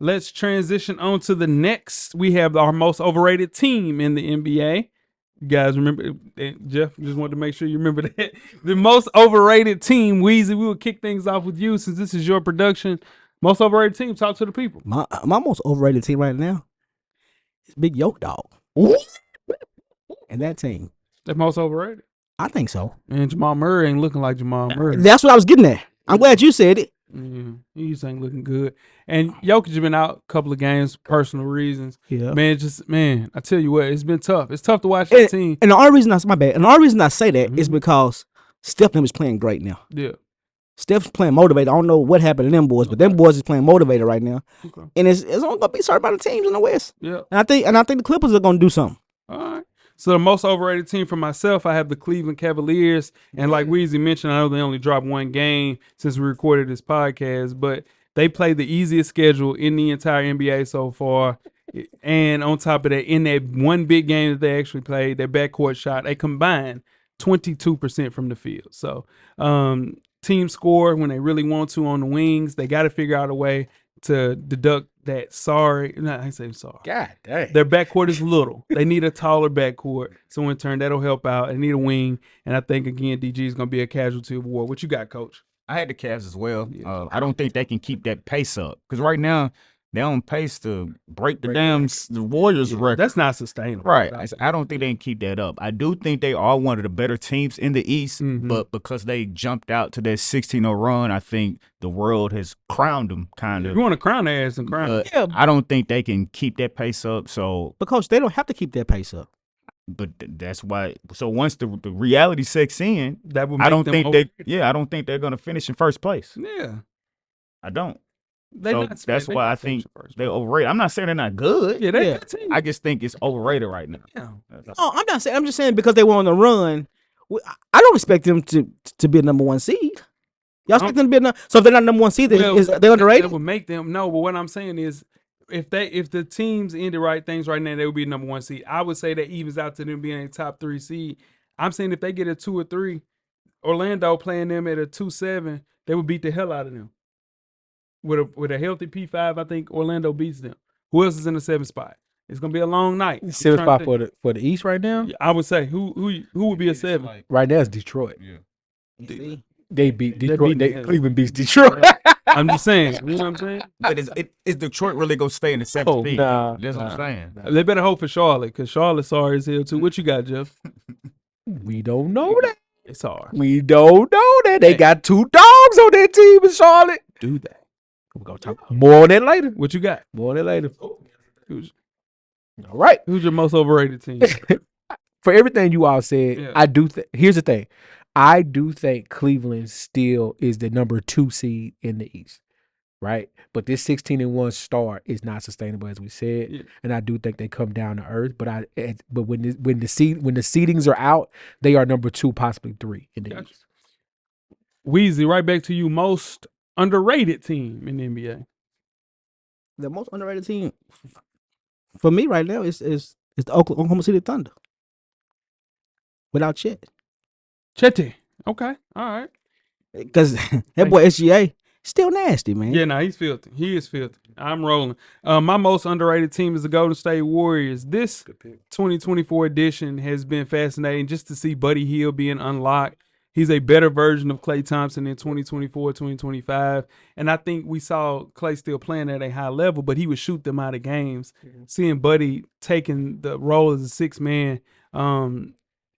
Let's transition on to the next. We have our most overrated team in the NBA. You guys remember, Jeff, just wanted to make sure you remember that. The most overrated team, Weezy, we will kick things off with you since this is your production. Most overrated team, talk to the people. My most overrated team right now is Big Yoke Dog. And that team. The most overrated. I think so. And Jamal Murray ain't looking like Jamal Murray. That's what I was getting at. I'm glad you said it. Yeah, he just ain't looking good. And Jokic has been out a couple of games, personal reasons. Yeah. Man, I tell you what, it's been tough. It's tough to watch the team. And the only reason my bad. And the only reason I say that is because Steph is playing great now. Yeah. Steph's playing motivated. I don't know what happened to them boys, but them boys is playing motivated right now. Okay. And it's only gonna be certain by the teams in the West. Yeah. And I think the Clippers are gonna do something. All right. So the most overrated team for myself, I have the Cleveland Cavaliers. And like Weezy mentioned, I know they only dropped one game since we recorded this podcast, but they play the easiest schedule in the entire NBA so far. And on top of that, in that one big game that they actually played, their backcourt shot, they combined 22% from the field. So team score when they really want to on the wings. They got to figure out a way to deduct that I say sorry. God dang. Their backcourt is little. They need a taller backcourt. So in turn, that'll help out. They need a wing. And I think, again, DG is going to be a casualty of war. What you got, Coach? I had the Cavs as well. Yeah. I don't think they can keep that pace up because right now they're on pace to break the Warriors record. That's not sustainable. Right. I don't think they can keep that up. I do think they are one of the better teams in the East, but because they jumped out to that 16-0 run, I think the world has crowned them kind of. You want to crown their ass and crown them. Yeah. I don't think they can keep that pace up. So, Because they don't have to keep that pace up. but that's why. So once the reality sets in, That would I make don't them think overrated. I don't think they're going to finish in first place. Yeah. I don't. They So not- that's they why not I think finishing first. they're overrated. I'm not saying they're not good. Yeah, they Yeah. good team. I just think it's overrated right now. Yeah. Oh, I'm not saying. I'm just saying because they were on the run. I don't expect them to be a number one seed. Y'all expect them to be so if they're not number one seed, Well, they're That underrated. would make them no. But what I'm saying is, if the teams end the right things right now, they would be number one seed. I would say that evens out to them being a top 3 seed. I'm saying if they get a 2 or 3, Orlando playing them at a 2-7, they would beat the hell out of them. with a healthy P5, I think Orlando beats them. Who else is in the 7th spot? It's gonna be a long night. I'm 7th trying to spot think. for the East right now. I would say who would be a 7? Right now it's Detroit. See? They beat Detroit. beating the- Cleveland beats Detroit. I'm just saying. You know what I'm saying? But is Detroit really gonna stay in the 7th seed? nah, That's what I'm saying. They better hope for Charlotte because Charlotte's sorry as hell too. What you got, Jeff? we don't know that. It's hard. We don't know that. They got 2 dogs on their team in Charlotte. Do that. We're gonna talk more on that later. What you got? More on that later. Who's All right. your most overrated team? For everything you all said, Yeah. I do. Here's the thing. I do think Cleveland still is the number 2 seed in the East, right? But this 16-1 start is not sustainable, as we said, Yeah. and I do think they come down to earth. But when the seedings are out, they are number 2, possibly 3 in the Gotcha. East. Weezy, right back to you. Most underrated team in the NBA. The most underrated team for me right now is the Oklahoma City Thunder. Without Chet. Chetty. Okay. All right. Because that boy SGA still nasty, man. Yeah, no, he's filthy. He is filthy. I'm rolling. My most underrated team is the Golden State Warriors. This 2024 edition has been fascinating just to see Buddy Hield being unlocked. He's a better version of Klay Thompson in 2024, 2025. And I think we saw Klay still playing at a high level, but he would shoot them out of games. Seeing Buddy taking the role as a 6th man,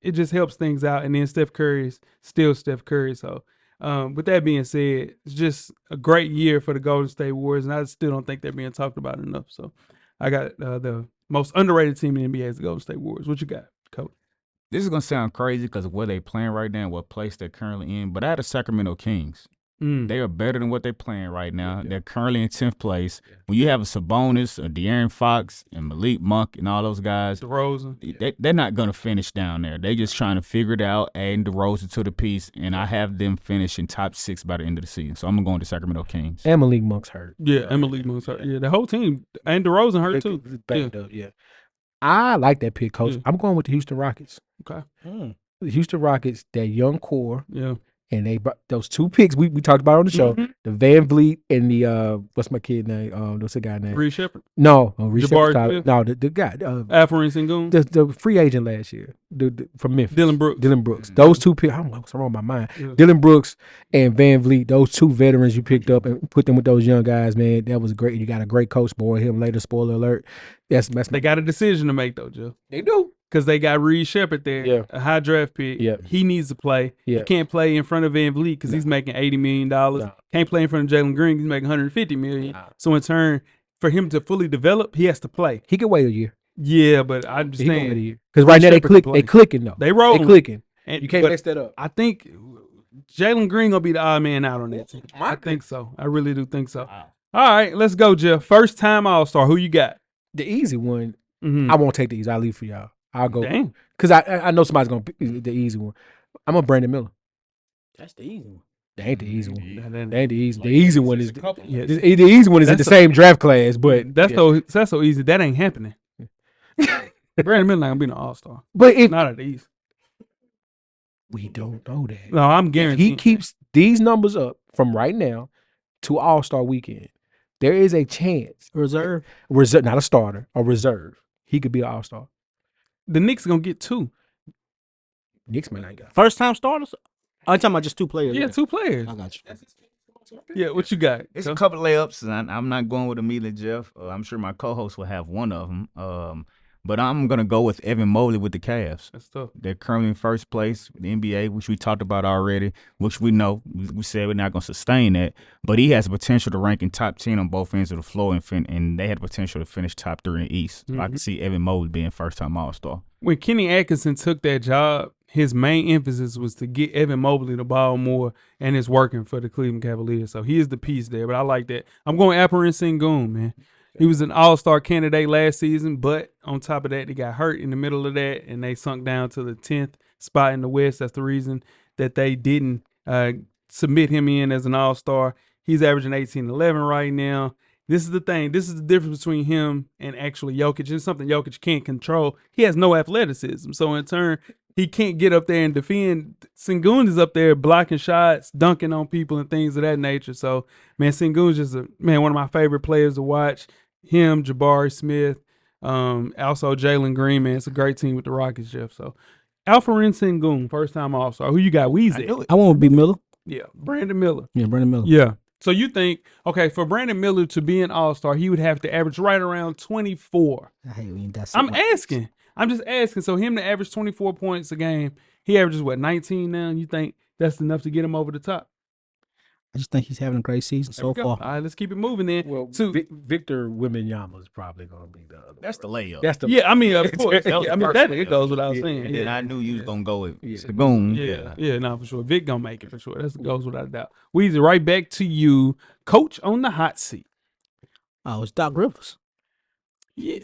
it just helps things out. And then Steph Curry is still Steph Curry. So with that being said, it's just a great year for the Golden State Warriors, and I still don't think they're being talked about enough. So I got the most underrated team in the NBA is the Golden State Warriors. What you got, Coach? This is gonna sound crazy because of where they playing right now and what place they're currently in. But I had the Sacramento Kings. They are better than what they're playing right now. They're currently in 10th place. When you have a Sabonis, a De'Aaron Fox, and Malik Monk, and all those guys, DeRozan. they're not going to finish down there. They're just trying to figure it out, adding DeRozan to the piece, and I have them finishing top 6 by the end of the season. So I'm going to Sacramento Kings. And Malik Monk's hurt. Yeah, and Malik Monk's hurt. Yeah, the whole team. And DeRozan hurt too. Backed up, yeah. I like that pick, Coach. Yeah. I'm going with the Houston Rockets. Okay. The Houston Rockets, that young core, Yeah. and they brought those 2 picks we talked about on the show, the Van Vliet and the what's my kid name? What's the guy name? Reed Shepard. No, Reed Jabari Shepard's Smith? no, the guy, Alperen Sengun. the free agent last year, the from Memphis, Dylan Brooks. Dylan Brooks. Those 2 picks, I don't know what's wrong with my mind. Yeah. Dylan Brooks and Van Vliet, those 2 veterans you picked up and put them with those young guys, man. That was great. You got a great coach, boy. Him later, spoiler alert. That's They got a decision to make though, Joe. they do. Because they got Reed Shepard there, Yeah. a high draft pick. Yeah. He needs to play. Yeah. He can't play in front of Van Vliet because he's making $80 million. No. Can't play in front of Jalen Green. He's making $150 million. Nah. So in turn, for him to fully develop, he has to play. He could wait a year. Yeah, but I'm just He can wait a saying year because right now Shepard can play. they clicking though. they rolling. They clicking. And, You can't but mess that up. I think Jalen Green gonna be the odd man out on that team. I think so. I really do think so. All right, let's go, Jeff. First time All-Star. Who you got? The easy one, Mhm. I won't take the easy. I'll leave for y'all. I'll go Dang. because I know somebody's gonna pick the easy one. I'm a Brandon Miller. That's the easy one. That ain't the easy one. That That ain't- ain't the easy. The easy one is Yeah, the easy one is in the That's same draft class, but that's yeah. so easy. That ain't happening. Brandon Miller not gonna be an All-Star. But if Not at the East. we don't know that, No, I'm if guaranteed. he keeps these numbers up from right now to All-Star weekend, there is a chance. Reserve. Reserve, not a starter, a reserve. He could be an All-Star. The Knicks gonna get 2. Knicks man ain't got. First time starters? I'm talking about just 2 players. Yeah, 2 players. I got you. Yeah, what you got? It's Coach? a couple layups, and I'm not going with immediately Jeff. I'm sure my co-host will have one of them. But I'm going to go with Evan Mobley with the Cavs. That's tough. They're currently in first place in the NBA, which we talked about already, which we know. We said we're not going to sustain that. But he has the potential to rank in top 10 on both ends of the floor, and they had the potential to finish top 3 in the East. So I can see Evan Mobley being first-time All-Star. When Kenny Atkinson took that job, his main emphasis was to get Evan Mobley the ball more, and it's working for the Cleveland Cavaliers. So he is the piece there, but I like that. I'm going Alperen Sengun, man. He was an all-star candidate last season, but on top of that, he got hurt in the middle of that, and they sunk down to the 10th spot in the West. That's the reason that they didn't submit him in as an all-star. He's averaging 18-11 right now. This is the thing. This is the difference between him and actually Jokic. It's something Jokic can't control. He has no athleticism. So in turn, he can't get up there and defend. Sengun is up there blocking shots, dunking on people, and things of that nature. So, man, Sengun's just one of my favorite players to watch. Him, Jabari Smith, also Jalen Green. Man, it's a great team with the Rockets, Jeff. So, Alperen Sengun, first time All-Star. Who you got? Weezy. I want to be Miller. Yeah, Brandon Miller. Yeah, Brandon Miller. Yeah. So you think, okay, for Brandon Miller to be an All-Star, he would have to average right around 24. I hate when that's I'm asking. I'm just asking. So him to average 24 points a game, he averages what, 19 now? You think that's enough to get him over the top? I just think he's having a great season so far. All right, let's keep it moving then. Well, Victor Wembanyama is probably going to be the other. That's the layup. That's the Yeah, I mean, of course. That was I mean, the that first it goes without saying. And then Yeah. I knew you was gonna go with Sagoon. Yeah, no, for sure. Vic gonna make it for sure. That goes without a doubt. Weezy, right back to you, coach on the hot seat. Oh, it's Doc Rivers. Yeah,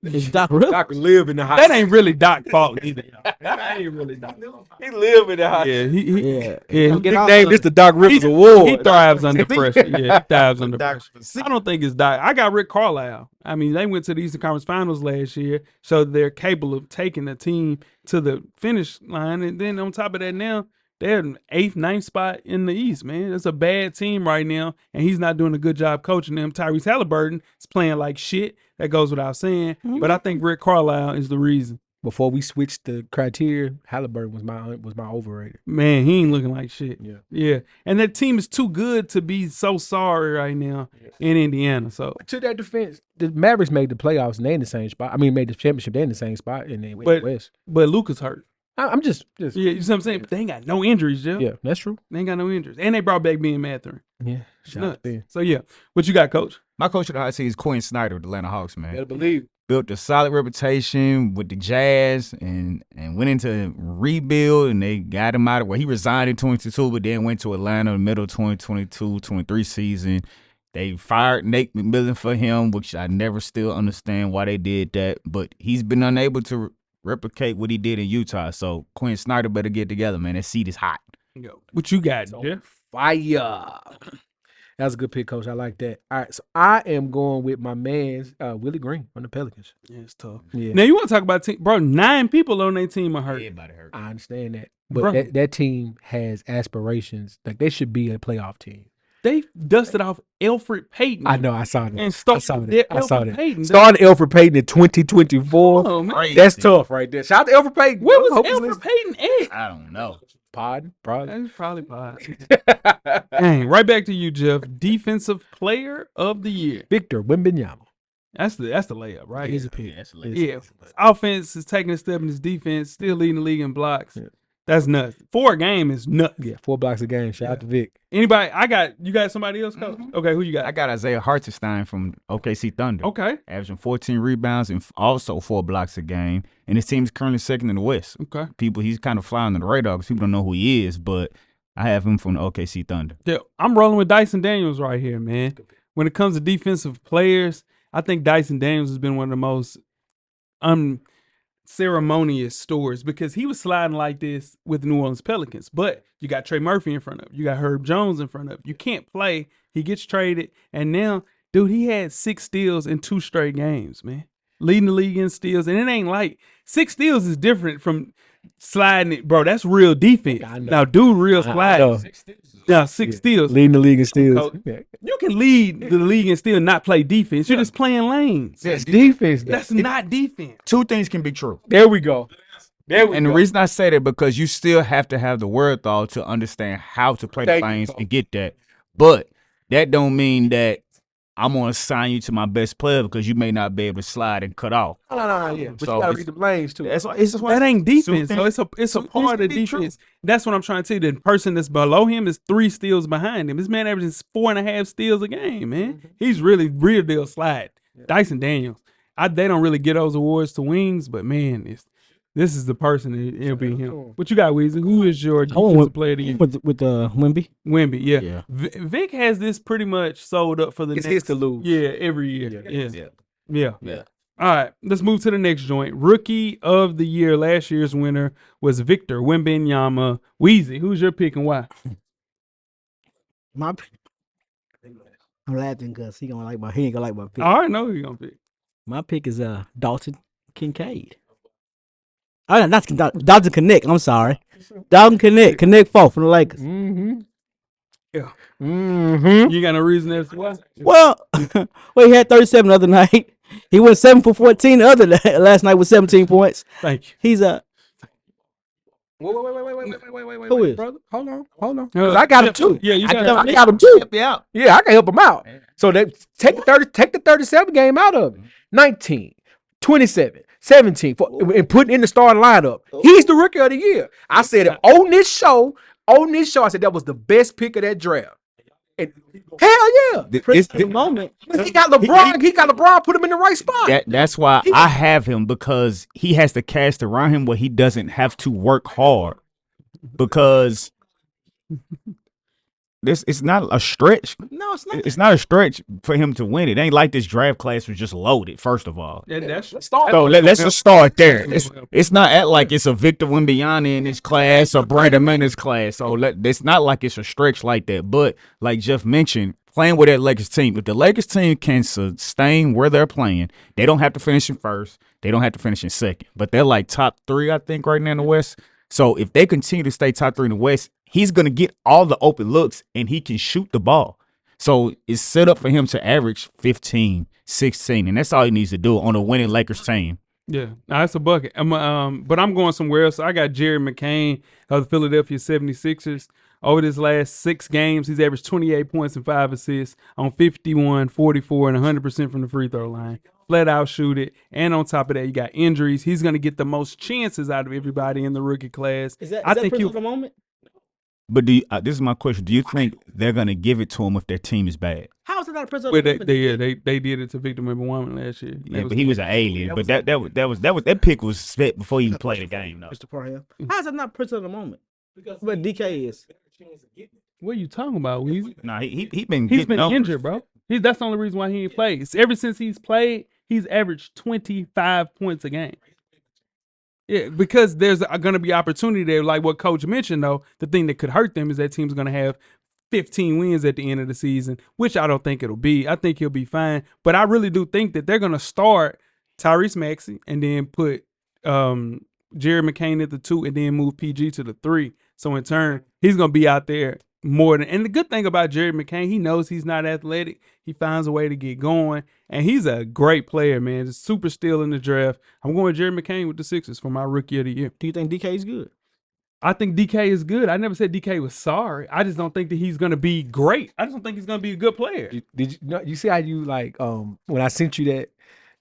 It's Doc Rivers. Doc live in the hot. that ain't really Doc's fault either. That ain't really Doc. He live in the hot. Yeah, he Yeah. yeah. Nickname this the Doc Rivers Award. He thrives under pressure. Yeah, he thrives under Doc- pressure. I don't think it's Doc. I got Rick Carlisle. I mean, they went to the Eastern Conference Finals last year, so they're capable of taking the team to the finish line. And then on top of that, now they're in 8th, 9th spot in the East, man. It's a bad team right now, and he's not doing a good job coaching them. Tyrese Halliburton is playing like shit. That goes without saying. But I think Rick Carlisle is the reason. Before we switched the criteria, Halliburton was my overrated. Man, he ain't looking like shit. Yeah. Yeah. And that team is too good to be so sorry right now in Indiana. So To that defense, the Mavericks made the playoffs and they in the same spot. I mean, made the championship. They in the same spot and they went But- West. but Luka's hurt. I'm just Yeah, you see what I'm saying? But they ain't got no injuries, Jeff. yeah, that's true. They ain't got no injuries. And they brought back Ben Mathurin. Yeah, It's shout out nuts. to them. So yeah. What you got, coach? My coach of the hot seat is Quinn Snyder with the Atlanta Hawks, man. Better believe. Built a solid reputation with the Jazz and went into rebuild, and they got him out of where he resigned in 2022, but then went to Atlanta in the middle of 2022-23 season. They fired Nate McMillan for him, which I never still understand why they did that, but he's been unable to replicate what he did in Utah. So Quinn Snyder better get together, man. That seat is hot. What you got, Jeff? Fire. That was a good pick, coach. I like that. All right, so I am going with my man's Willie Green on the Pelicans. Yeah, it's tough. Yeah, Now you want to talk about team, bro? 9 people on their team are hurt. Everybody hurt. I understand that, but Bro. that team has aspirations. Like they should be a playoff team. They dusted off Elfrid Payton. I know. I saw that. And I started saw their that. I saw Elfrid that. Payton. Starting Elfrid Payton in 2024. Oh, man. That's tough right there. Shout out to Elfrid Payton. Where was Hope he's Elfrid listening. Payton at? I don't know. Pod, probably. That's probably pod. Dang, right back to you, Jeff. Defensive player of the year. Victor Wembanyama. That's the layup, right? He's a pick. Yeah, that's late. Yeah. Offense is taking a step in his defense, still leading the league in blocks. Yeah. That's nuts. 4 a game is nuts. Yeah, 4 blocks a game. Shout out to Vic. Anybody? You got somebody else, coach? Okay, who you got? I got Isaiah Hartenstein from OKC Thunder. Okay. Averaging 14 rebounds and also 4 blocks a game. And his team's currently second in the West. Okay. He's kind of flying under the radar because people don't know who he is, but I have him from the OKC Thunder. Yeah, I'm rolling with Dyson Daniels right here, man. When it comes to defensive players, I think Dyson Daniels has been one of the most ceremonious stories because he was sliding like this with the New Orleans Pelicans. But you got Trey Murphy in front of you. You got Herb Jones in front of you. You can't play. He gets traded. And now, dude, he had 6 steals in 2 straight games, man. Leading the league in steals. And it ain't like 6 steals is different from sliding it. Bro, that's real defense. I know. Now, dude, real I sliding. know. Now, 6 steals. Leading the league in steals. Coach. You can lead the league and still not play defense. You're just playing lanes. That's defense. Though. That's not defense. Two things can be true. There we go. And the reason I say that because you still have to have the wherewithal to understand how to play Thank the you, lanes Coach. and get that. But that don't mean that I'm gonna assign you to my best player because you may not be able to slide and cut off. No, yeah. But So you gotta it's- read the lanes too. That's why it's just why That ain't defense. Two So things- it's a two part things of can be true. defense. That's what I'm trying to tell you. The person that's below him is 3 steals behind him. This man averages 4.5 steals a game, man. He's really real deal slide. Dyson Daniels. They don't really get those awards to wings, but man, this is the person. It'll be him. What you got, Weezy? Who is your I went defensive player of the year? with Wemby. Wemby, yeah. Yeah. Vic has this pretty much sold up for the It's next. his to lose. Yeah, every year. Yeah. Yeah. All right, let's move to the next joint. Rookie of the year. Last year's winner was Victor Wembanyama. Weezy, who's your pick and why? My pick. I'm laughing because he ain't gonna like my pick. I already know who you're gonna pick. My pick is Dalton Kincaid. Dr. Connect. I'm sorry. Dr. Connect 4 for the Lakers. Mm-hmm. Yeah. Mm-hmm. You got no reason as to why? Well, he had 37 the other night. He went 7 for 14 the other last night with 17 points. Thank you. He's a Wait, Who is? brother. Hold on. 'Cause I got him too. Yeah, you I got got him too. Help you out. Yeah, I can help him out. So they take the 37 game out of it. 19, 27, 17, and put in the starting lineup. He's the rookie of the year. I said it on this show, I said that was the best pick of that draft. And hell yeah. It's the moment. He got LeBron, put him in the right spot. That's why I have him, because he has the cast around him where he doesn't have to work hard, because it's not a stretch. No, it's not. It's not a stretch for him to win. It ain't like this draft class was just loaded, first of all. That's So let's just start there. It's not like it's a Victor Wembanyama in his class or Brandon Mann's class. So it's not like it's a stretch like that. But like Jeff mentioned, playing with that Lakers team, if the Lakers team can sustain where they're playing, they don't have to finish in first. They don't have to finish in second. But they're like top 3, I think, right now in the West. So if they continue to stay top 3 in the West, he's going to get all the open looks and he can shoot the ball. So it's set up for him to average 15, 16, and that's all he needs to do on a winning Lakers team. Yeah, that's a bucket. But I'm going somewhere else. I got Jerry McCain of the Philadelphia 76ers. Over his last 6 games, he's averaged 28 points and 5 assists on 51, 44, and 100% from the free throw line. Flat out shoot it. And on top of that, you got injuries. He's going to get the most chances out of everybody in the rookie class. Is that I think the moment? But this is my question. Do you think they're going to give it to him if their team is bad? How is it not a president? Well, they did it to Victor Wembanyama last year. Yeah, but he was an alien. But that pick was set before he even played the game, though. Mr. Parham. How is that not president of the moment? But DK is. What are you talking about, Weezy? Nah, he's been numbers. injured, bro. That's the only reason why he ain't played. Ever since he's played, he's averaged 25 points a game. Yeah, because there's going to be opportunity there. Like what Coach mentioned, though, the thing that could hurt them is that team's going to have 15 wins at the end of the season, which I don't think it'll be. I think he'll be fine. But I really do think that they're going to start Tyrese Maxey and then put Jerry McCain at the 2 and then move PG to the 3. So in turn, he's going to be out there more than. And the good thing about Jerry McCain, he knows he's not athletic. He finds a way to get going. And he's a great player, man. Just super still in the draft. I'm going Jerry McCain with the Sixers for my rookie of the year. Do you think DK is good? I think DK is good. I never said DK was sorry. I just don't think that he's going to be great. I just don't think he's going to be a good player. Did you see how you like when I sent you that,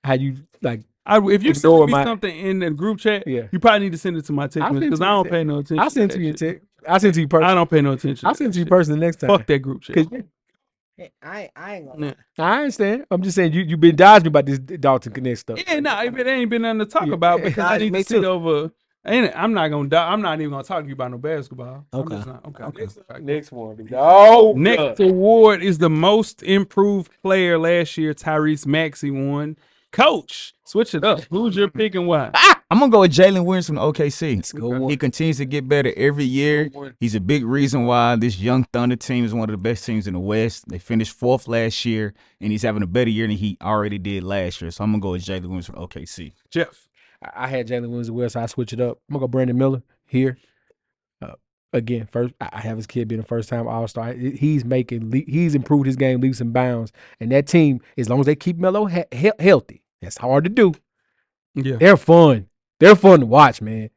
how you like if you send me something in the group chat, Yeah. you probably need to send it to my text message because I don't pay no attention. I'll send it to you in text. I'll send it to you personally. I don't pay no attention. I'll send it to you personally next time. Fuck that group chat. I ain't gonna. I understand. I'm just saying you been dodging me about this Dalton Connect stuff. Yeah, no, it ain't been nothing to talk about because I need to sit over. I'm not even gonna talk to you about no basketball. Okay. Okay. Next one. Oh, Next award is the most improved player last year. Tyrese Maxey won. Coach, switch it up. Who's your pick and why? I'm going to go with Jalen Williams from OKC. go. He continues to get better every year. He's a big reason why this young Thunder team is one of the best teams in the West. They finished 4th last year, and he's having a better year than he already did last year. So I'm going to go with Jalen Williams from OKC. Jeff. I had Jalen Williams as well, so I switch it up. I'm gonna go Brandon Miller here. Again, first I have his kid being a first-time All-Star. He's improved his game leaps and bounds, and that team, as long as they keep Melo healthy, that's hard to do. Yeah, they're fun. They're fun to watch, man.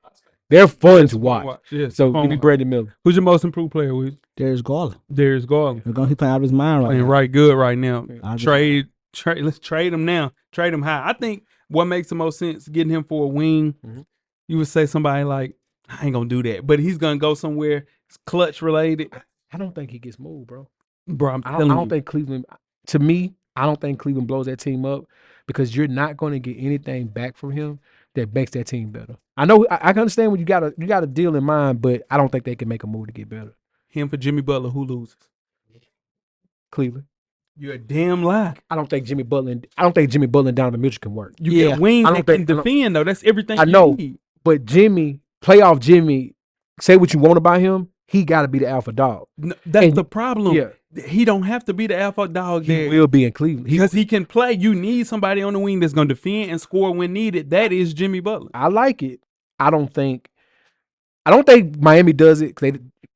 They're fun to watch. Yes, so give me Brandon Miller. Who's your most improved player? Darius Garland. Darius Garland. He's playing out of his mind Playing now. right good right now. Trade. Let's trade him now. Trade him high. I think what makes the most sense getting him for a wing. You would say somebody like, I ain't gonna do that, but he's gonna go somewhere clutch related. I don't think he gets moved, bro. Bro, I don't think Cleveland. To me, I don't think Cleveland blows that team up because you're not going to get anything back from him that makes that team better. I know I can understand what you got a deal in mind, but I don't think they can make a move to get better. Him for Jimmy Butler, who loses? Cleveland. You're a damn lie. I don't think Jimmy Butler and Donovan Mitchell can work. You get wings that can defend though. That's everything. I know, need. But playoff Jimmy, say what you want about him, he got to be the alpha dog. No, that's the problem. Yeah. He don't have to be the alpha dog there. He will be in Cleveland because he can play. You need somebody on the wing that's going to defend and score when needed. That is Jimmy Butler. I like it. I don't think Miami does it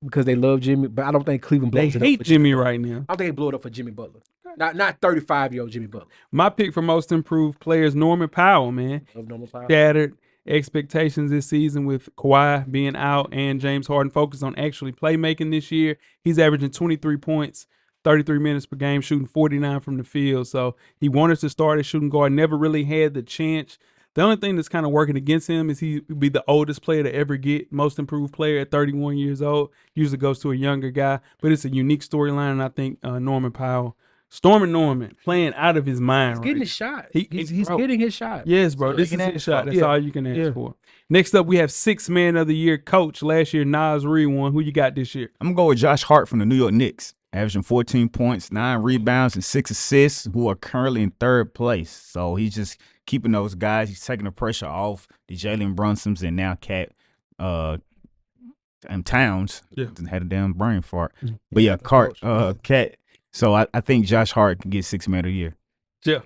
because they love Jimmy, but I don't think Cleveland They blows it up hate for Jimmy Butler. right now. I don't think they blow it up for Jimmy Butler. Not 35-year-old Jimmy Butler. My pick for most improved player is Norman Powell, man. Love Norman Powell. Shattered expectations this season with Kawhi being out and James Harden focused on actually playmaking this year. He's averaging 23 points, 33 minutes per game, shooting 49 from the field. So he wanted to start as shooting guard, never really had the chance. The only thing that's kind of working against him is he would be the oldest player to ever get most improved player at 31 years old. Usually goes to a younger guy, but it's a unique storyline, and I think Norman Powell, Stormin' Norman, playing out of his mind. He's getting right his shot. He- He's bro. getting his shot. Yes, bro. This is his shot. That's all you can ask for. Next up, we have Sixth Man of the Year coach. Last year, Nas Reed won. Who you got this year? I'm going to go with Josh Hart from the New York Knicks, averaging 14 points, 9 rebounds, and 6 assists, who are currently in third place. So he's just keeping those guys. He's taking the pressure off the Jalen Brunsons and now Cat and Towns. Yeah. Had a damn brain fart. But yeah, Cat. So I think Josh Hart can get 6th Man of the Year. Jeff.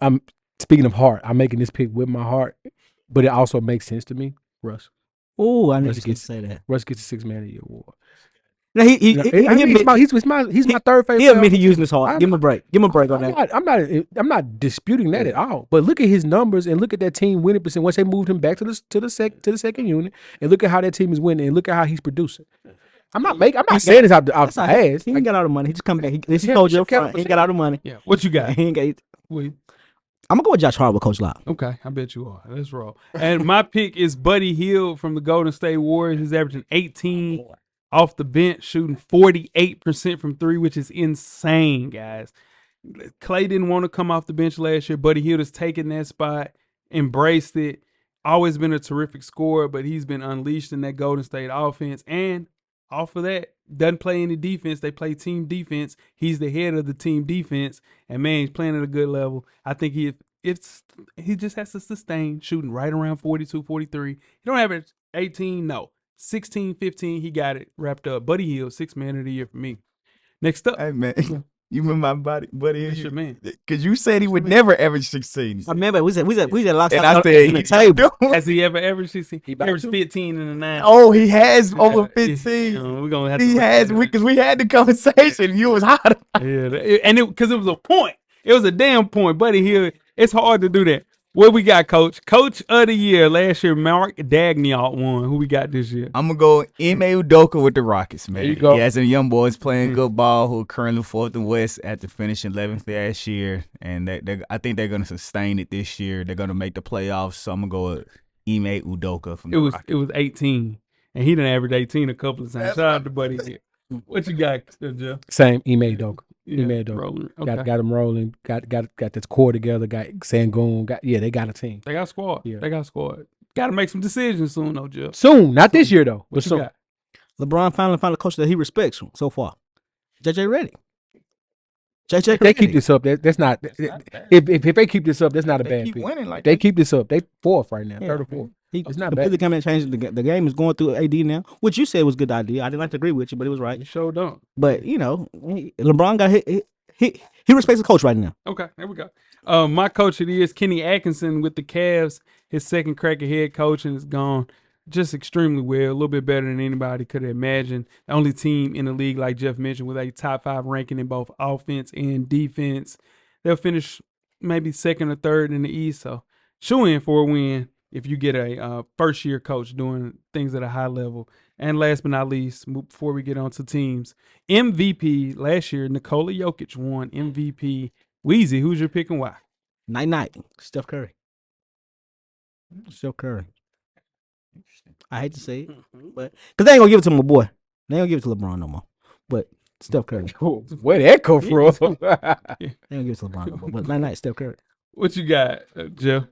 I'm speaking of heart. I'm making this pick with my heart, but it also makes sense to me. Russ. Oh, I knew Russ you could gets say that. Russ gets the 6th Man of the Year award. No, he's my third favorite. He admit he using his heart. Give him a break. Give him a break on that. I'm not disputing that at all. But look at his numbers and look at that team winning percent once they moved him back to the second unit, and look at how that team is winning and look at how he's producing. I'm not saying this out the ass. He ain't got all the money. He just come back. He told you up front. He ain't got all the money. Yeah. What you got? He ain't got. Wait. I'm gonna go with Josh Hart with Coach Locke. Okay, I bet you are. Let's roll. And my pick is Buddy Hield from the Golden State Warriors. He's averaging 18 off the bench, shooting 48% from three, which is insane, guys. Clay didn't want to come off the bench last year. Buddy Hield has taken that spot, embraced it. Always been a terrific scorer, but he's been unleashed in that Golden State offense. And off of that, doesn't play any defense. They play team defense. He's the head of the team defense. And, man, he's playing at a good level. I think he just has to sustain shooting right around 42, 43. He don't average 18, no. 16, 15, he got it wrapped up. Buddy Hield, 6th Man of the Year for me. Next up. Hey, man. You remember my Buddy That's Hield? your man. Because you said he would never average 16. I remember we said locked And I on said, the table. Has he ever averaged 16? He averaged 15 in the 9. Oh, he has over 15. We're gonna have to He has, because we had the conversation. You was hot. Yeah, and because it was a point. It was a damn point. Buddy Hield, it's hard to do that. What we got, Coach? Coach of the Year. Last year, Mark Daigneault won. Who we got this year? I'm going to go Ime Udoka with the Rockets, man. There you go. He has some young boys playing good ball who are currently 4th in West after finishing 11th last year. And I think they're going to sustain it this year. They're going to make the playoffs. So I'm going to go with Ime Udoka from the Rockets. It was 18. And he done averaged 18 a couple of times. Shout out to Buddy Hield. What you got, Jeff? Same Ime Udoka. Yeah, Ime Udoka. rolling. Okay. Got them rolling. Got this core together. Got Sangoon. They got a team. They got squad. Yeah. They got squad. Got to make some decisions soon, though, Jeff. Soon, not this year though. What But you soon. got? LeBron finally found a coach that he respects so far. JJ Redick. JJ If they keep Redick. this up, that's not. If they keep this up, that's not a bad keep pick. winning like They that. keep this up. They 4th right now, Yeah. 3rd or 4th. It's not completely bad. come and change the game is going through AD now, which you said was a good idea. I didn't like to agree with you, but it was right. You sure don't. But LeBron got he respects the coach right now. Okay, there we go. My coach of the year is Kenny Atkinson with the Cavs. His second crack at head coaching is gone just extremely well, a little bit better than anybody could have imagined. The only team in the league, like Jeff mentioned, with a top 5 ranking in both offense and defense. They'll finish maybe 2nd or 3rd in the East. So shoe in for a win if you get a first-year coach doing things at a high level. And last but not least, before we get on to teams, MVP last year, Nikola Jokic won MVP. Weezy, who's your pick and why? Night. Steph Curry. Steph Curry. I hate to say it, but because they ain't gonna give it to my boy. They ain't gonna give it to LeBron no more. But Steph Curry. Where that come from? They ain't gonna give it to LeBron no more. But night, Steph Curry. What you got, Jeff?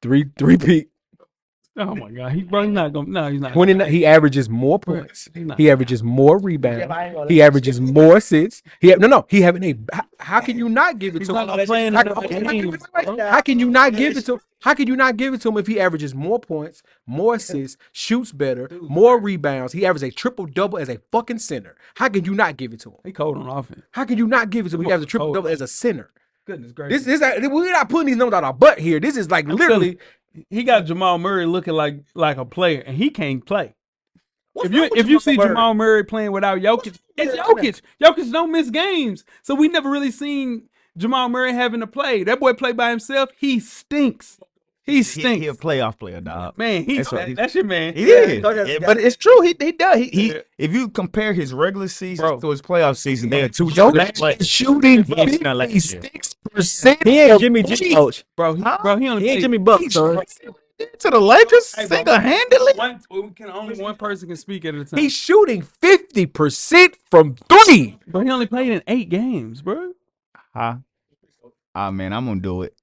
Three peat. Oh my God, he's not gonna. No, he's not. 29. He averages more points. He's not. He averages more rebounds. He averages more assists. He having a. How can you not give it He's to not him? playing enough games, bro. How can you not give it to him? How can you not give it to him if he averages more points, more assists, shoots better, more rebounds? He averages a triple-double as a fucking center. How can you not give it to him? He cold on offense. How can you not give it to him? He averages a triple-double as a center. Goodness gracious. We're not putting these numbers on our butt here. This is like literally he got Jamal Murray looking like a player, and he can't play. If you see Jamal Murray playing without Jokic, it's Jokic. Jokic don't miss games, so we never really seen Jamal Murray having to play. That boy play by himself. He stinks. He stinks. He a playoff player, dog. Man, that's your man. He is. Yeah, but it's true. He does. If you compare his regular season to his playoff season, they are two different players. Shooting He ain't not like this year. 56%. He ain't Jimmy G, coach. Bro, he only He ain't played- Jimmy Bucks, son. To the Lakers, Hey, bro, single-handedly. Only one person can speak at a time. He's shooting 50% from 3. But he only played in 8 games, bro. Huh? Ah, man, I'm gonna do it.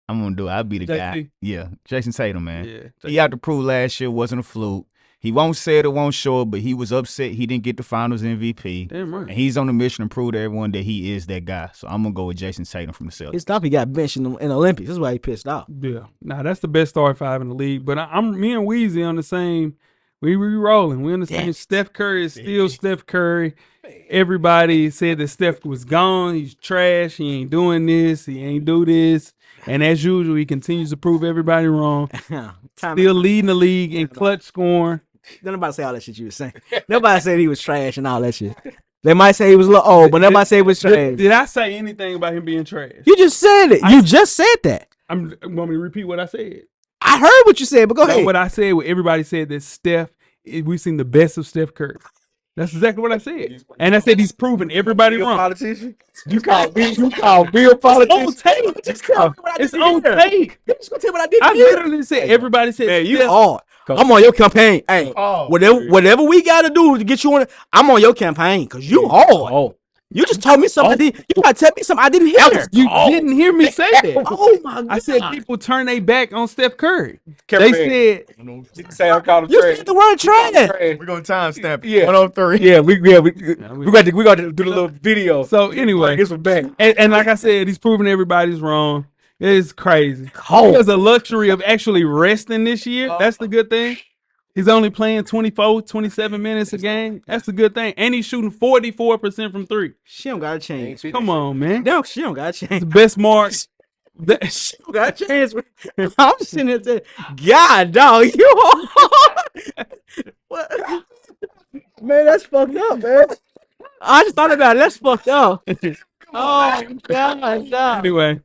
I'll be the guy. JT? Yeah, Jason Tatum, man. Yeah, He had to prove last year wasn't a fluke. He won't say it or won't show it, but he was upset he didn't get the Finals MVP. Damn right. And he's on a mission to prove to everyone that he is that guy. So I'm gonna go with Jason Tatum from the Celtics. His stuff he got benched in the Olympics. That's why he pissed off. Yeah, that's the best starting 5 in the league. But me and Weezy on the same. We rolling. We on the same. Steph Curry is still Steph Curry. Everybody said that Steph was gone. He's trash. He ain't doing this. He ain't do this. And as usual, he continues to prove everybody wrong. Still leading the league in clutch scoring. Nobody say all that shit you was saying. Nobody said he was trash and all that shit. They might say he was a little old, but nobody say he was trash. Did I say anything about him being trash? You just said it. You just said that. Want me to repeat what I said? I heard what you said, but go No, ahead. what I said, everybody said that Steph, we've seen the best of Steph Curry. That's exactly what I said. And I said he's proven everybody wrong. Politician? You call real politician? It's on tape. You just gonna tell me what I did. I literally said, everybody said, Man, you Steph- hard. I'm on your campaign. Hey, whatever we gotta do to get you on it, I'm on your campaign because you hard. You just told me something. You gotta tell me something I didn't hear. You didn't hear me say that. Oh my god! I said people turn their back on Steph Curry. Kevin, They said say I called him You trash. said the word trash. We're gonna timestamp it. Yeah. 103. Yeah, we got to do the little video. so. Anyway, Get some back. and like I said, he's proving everybody's wrong. It's crazy. Cold. He has the luxury of actually resting this year. That's the good thing. He's only playing 24, 27 minutes a game. That's the good thing. And he's shooting 44% from 3. She don't got a chance. Come on, man. No, she don't got a chance. The best mark. She don't got a chance. I'm just sitting there saying, God, dog, you what? Man, that's fucked up, man. I just thought about it. That's fucked up. Oh, God, dog. Anyway,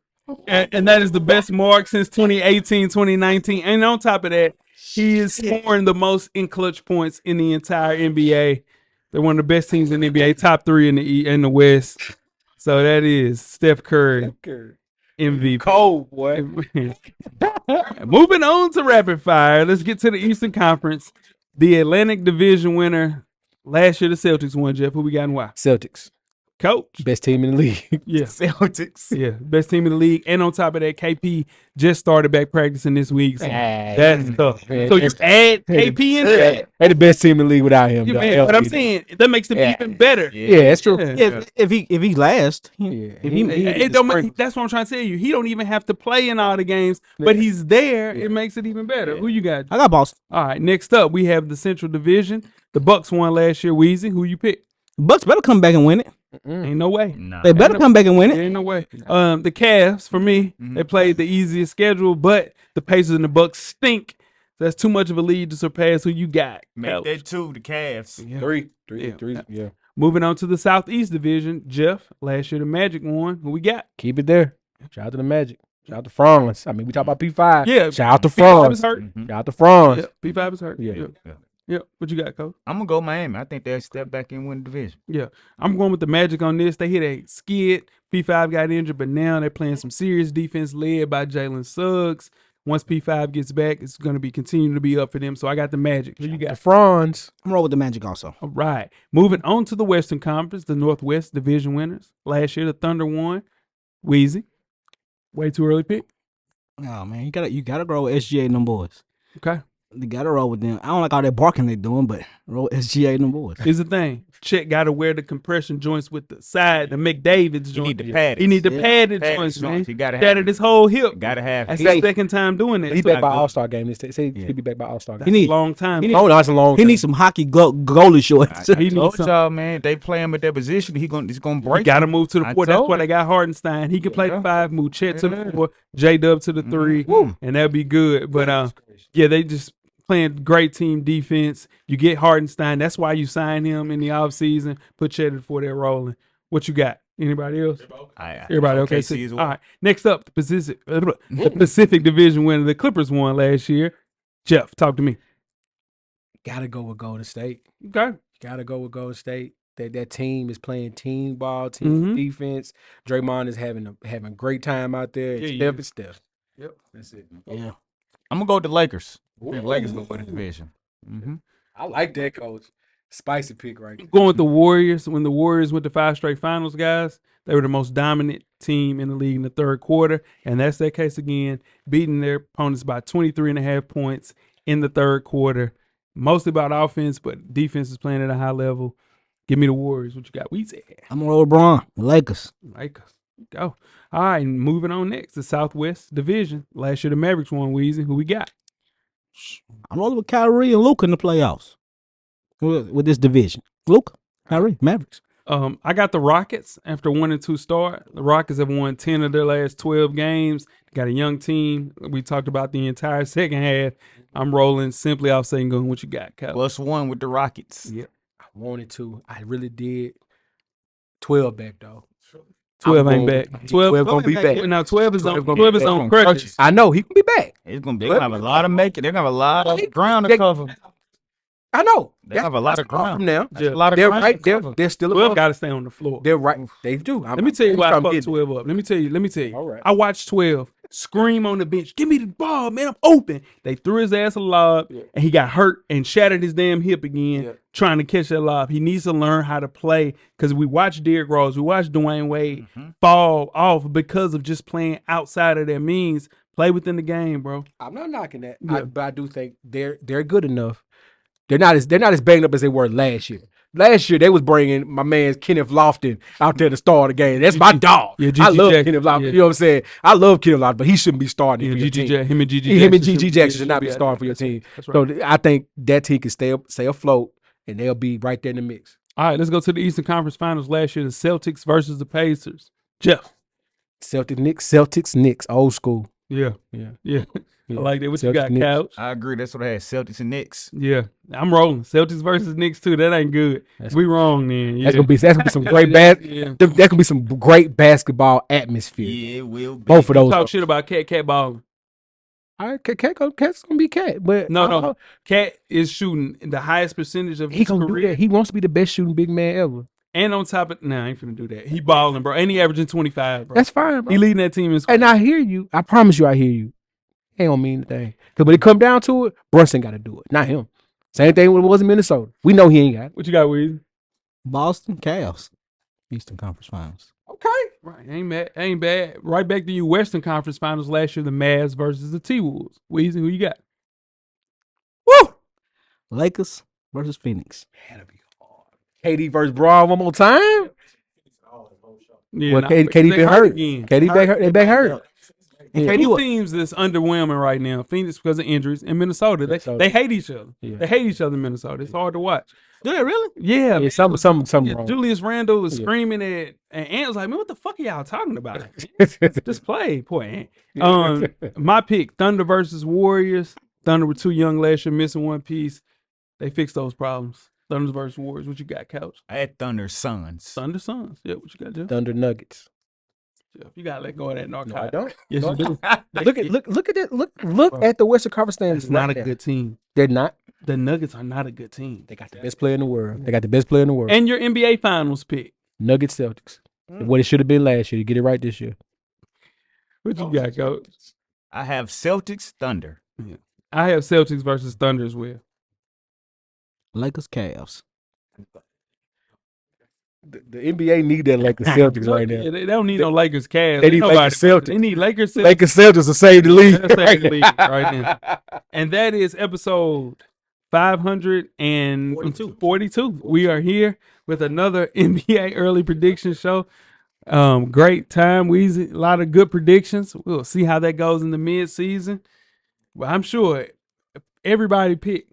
and that is the best mark since 2018, 2019. And on top of that, he is scoring the most in clutch points in the entire NBA. They're one of the best teams in the NBA, top 3 in the West. So that is Steph Curry, MVP. Cold, boy. Moving on to rapid fire. Let's get to the Eastern Conference. The Atlantic Division winner last year, the Celtics won. Jeff, who we got and why? Celtics, Coach. best team in the league. Yeah. Celtics. Yeah, best team in the league. And on top of that, KP just started back practicing this week. So that's tough. Man, So you add KP in there. They the best team in the league without him. Yeah, dog. man, but I'm saying that makes them even better. Yeah, that's true. Yeah. Yeah, if he lasts, if he It don't make, that's what I'm trying to tell you. He don't even have to play in all the games, but he's there. It makes it even better. Who you got? I got Boston. All right, next up we have the Central Division. The Bucks won last year. Weezy, who you pick? Bucks better come back and win it. Ain't no way. Nah. They better come back and win it. Ain't no way. The Cavs, for me, they played the easiest schedule, but the Pacers and the Bucks stink. That's too much of a lead to surpass. Who you got? Make Coach? that 2, the Cavs. Yeah. Moving on to the Southeast Division, Jeff. Last year the Magic won. Who we got? Keep it there. Shout out to the Magic. Shout out to Franz. I mean, we talk about P5. Yeah. Shout out to P5 is Franz. hurt. Shout out to Franz. Yeah. P5 is hurt. Yeah. Yep. What you got, Coach? I'm gonna go Miami. I think they'll step back and win the division. Yeah. I'm going with the Magic on this. They hit a skid. P5 got injured, but now they're playing some serious defense led by Jalen Suggs. Once P5 gets back, it's going to be continuing to be up for them. So I got the Magic. Who you got? Franz. I'm roll with the Magic also. All right. Moving on to the Western Conference, the Northwest Division winners. Last year, the Thunder won. Weezy. Way too early pick. Oh man, you gotta grow with SGA and them boys. Okay. They gotta roll with them. I don't like all that barking they doing, but roll SGA and them boys. Here's the thing. Chet got to wear the compression joints with the side, the McDavid's You joint. need the padded. He need the Yeah. padded Padded joints, man. joints. You gotta have Shattered his whole hip. Gotta have. That's He- his second time doing that. He's So back by that's All-Star game. He said he'll be back by All-Star game. a need- long time. he Oh, no, that's a long He time. needs some hockey goalie shorts. He I needs told some- y'all, man, they play him at that position. He's gonna break. He got to him. move to the I 4. That's told why you. they got Hardenstein. He can play the Yeah. 5, move Chet to the Yeah. 4, J-Dub to the 3, and that'd be good. But yeah, they just playing great team defense. You get Hardenstein. That's why you sign him in the offseason. Put Chet at 4 there rolling. What you got? Anybody else? Everybody okay? OKC as well. All right. Next up, the Pacific Division winner. The Clippers won last year. Jeff, talk to me. Gotta go with Golden State. Okay. Gotta go with Golden State. That team is playing team ball, team defense. Draymond is having a great time out there. Yeah, Steph he is Steph. Yep. That's it. Yeah. I'm gonna go with the Lakers. I think the Lakers gonna win the division. Mm-hmm. I like that, coach. Spicy pick right there. Going with the Warriors. When the Warriors went to 5 straight finals, guys, they were the most dominant team in the league in the third quarter. And that's that case again, beating their opponents by 23.5 points in the third quarter. Mostly about offense, but defense is playing at a high level. Give me the Warriors. What you got? Weezy. I'm gonna roll LeBron. The Lakers. Lakers. Go. All right, and moving on next, the Southwest Division. Last year the Mavericks won, Weezy. Who we got? I'm rolling with Kyrie and Luka in the playoffs. With this division. Luka, Kyrie, Mavericks. I got the Rockets after 1-2 start. The Rockets have won 10 of their last 12 games. Got a young team. We talked about the entire second half. I'm rolling simply off saying, going, what you got, Cal? +1 with the Rockets. Yep. I wanted to. I really did. 12 back though. 12 I'm ain't going back. with- 12 gonna be back. Now 12 is 12 on gonna 12 be is back. on crutches. I know he can be back. They're gonna have a lot of making. They're gonna have a lot of ground to They- cover. I know. They have a lot of That's far ground. from now. That's a lot of They're ground right. to cover. They're still 12 above. got to stay on the floor. They're right. They do. Let me tell you why I I'm fucked getting it. 12 up. Let me tell you. All right. I watched 12 scream on the bench, give me the ball, man, I'm open. They threw his ass a lob, and he got hurt and shattered his damn hip again trying to catch that lob. He needs to learn how to play because we watched Derrick Rose, we watched Dwayne Wade fall off because of just playing outside of their means. Play within the game, bro. I'm not knocking that, Yeah. but I do think they're good enough. They're not as banged up as they were last year. Last year they was bringing my man Kenneth Lofton out there to start the game. That's my dog. Yeah, I GG love Jackson. Kenneth Lofton. Yeah. You know what I'm saying? I love Kenneth Lofton, but he shouldn't be starting. Yeah, for your team. him and GG Him and Jackson GG Jackson should not be starting for your team. That's right. So I think that team can stay afloat, and they'll be right there in the mix. All right, let's go to the Eastern Conference Finals last year. The Celtics versus the Pacers. Jeff. Celtics, Knicks, old school. Yeah. Yeah. I like that. What you Celtics, got, Knicks. Couch? I agree. That's what I had. Celtics and Knicks. Yeah. I'm rolling. Celtics versus Knicks, too. That ain't good. We wrong then. Yeah. That's gonna be some great Yeah. That could be some great basketball atmosphere. Yeah, it will be. Both of those. Talk shit about Cat balling. All right, Cat's gonna be Cat, but No. Cat is shooting the highest percentage of he his gonna do career. that. He wants to be the best shooting big man ever. And on top of I ain't finna do that. He balling, bro. And he averaging 25, bro. That's fine, bro. He leading that team in And I hear you. I promise you, I hear you. He don't mean anything. Because when it come down to it, Brunson got to do it, not him. Same thing when it was in Minnesota. We know he ain't got it. What you got, Weezy? Boston, Cavs. Eastern Conference Finals. Okay. Right. Ain't bad. Right back to you. Western Conference Finals last year, the Mavs versus the T-Wolves. Weezy, who you got? Woo! Lakers versus Phoenix. That'll be hard. KD versus Braun one more time. Yeah, Well, nah, KD because they been hurt. again. KD back hurt. They back hurt. And Yeah. KD Two was teams that's underwhelming right now. Phoenix because of injuries, and Minnesota. They hate each other. Yeah. They hate each other in Minnesota. It's hard to watch. do they really? Yeah, Yeah, something yeah, wrong. Julius Randle was Yeah. screaming at, and Ant was like, "Man, what the fuck are y'all talking about? Just Just play, poor Ant." My pick: Thunder versus Warriors. Thunder were too young last year, missing one piece. They fixed those problems. Thunder versus Warriors. What you got, Couch? I had Thunder Suns. Thunder Suns. Yeah, what you got, Jeff? Thunder Nuggets. Jeff, you gotta let go of that No, I narcotic. don't. Yes, No, you do. Look at that. Look at the Western Conference standings. It's not a right there. good team. They're not. The Nuggets are not a good team. They got the best player in the world. They got the best player in the world. And your NBA Finals pick. Nuggets Celtics. What it should have been last year. You get it right this year. What you got, Coach? I have Celtics Thunder. I have Celtics versus Thunder as well. Lakers, Cavs. The NBA need that Lakers Celtics right now. They don't need no Lakers cast. They need Lakers Celtics. They need Lakers Celtics. Lakers Celtics to save the league. Let's save the league right now. And that is episode 542. We are here with another NBA early prediction show. Great time, Weezy. A lot of good predictions. We'll see how that goes in the mid-season. Well, I'm sure if everybody picked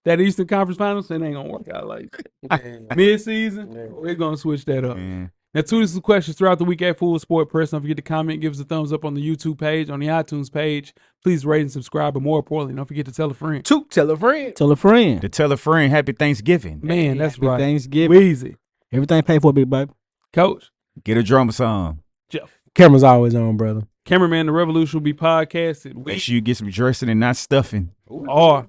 that Eastern Conference Finals, it ain't gonna work out like that. Mid-season, we're gonna switch that up. Now, tweet us some questions throughout the week at Full Sport Press. Don't forget to comment, give us a thumbs up on the YouTube page, on the iTunes page. Please rate and subscribe, but more importantly, don't forget to tell a friend. Tell a friend. Tell a friend. To tell a friend, happy Thanksgiving. Man, that's Happy right. Thanksgiving. Weezy, Everything paid for, big baby. Coach, Get a drummer song. Jeff, Camera's always on, brother. cameraman. The Revolution will be podcasted. Make sure you get some dressing and not stuffing. Or,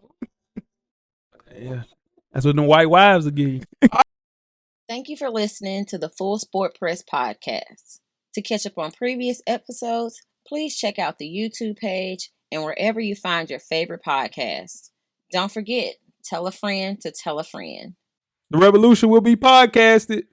yeah, that's what the white wives will give you. Thank you for listening to the Full Sport Press podcast. To catch up on previous episodes, please check out the YouTube page and wherever you find your favorite podcast. Don't forget, tell a friend to tell a friend. The Revolution will be podcasted.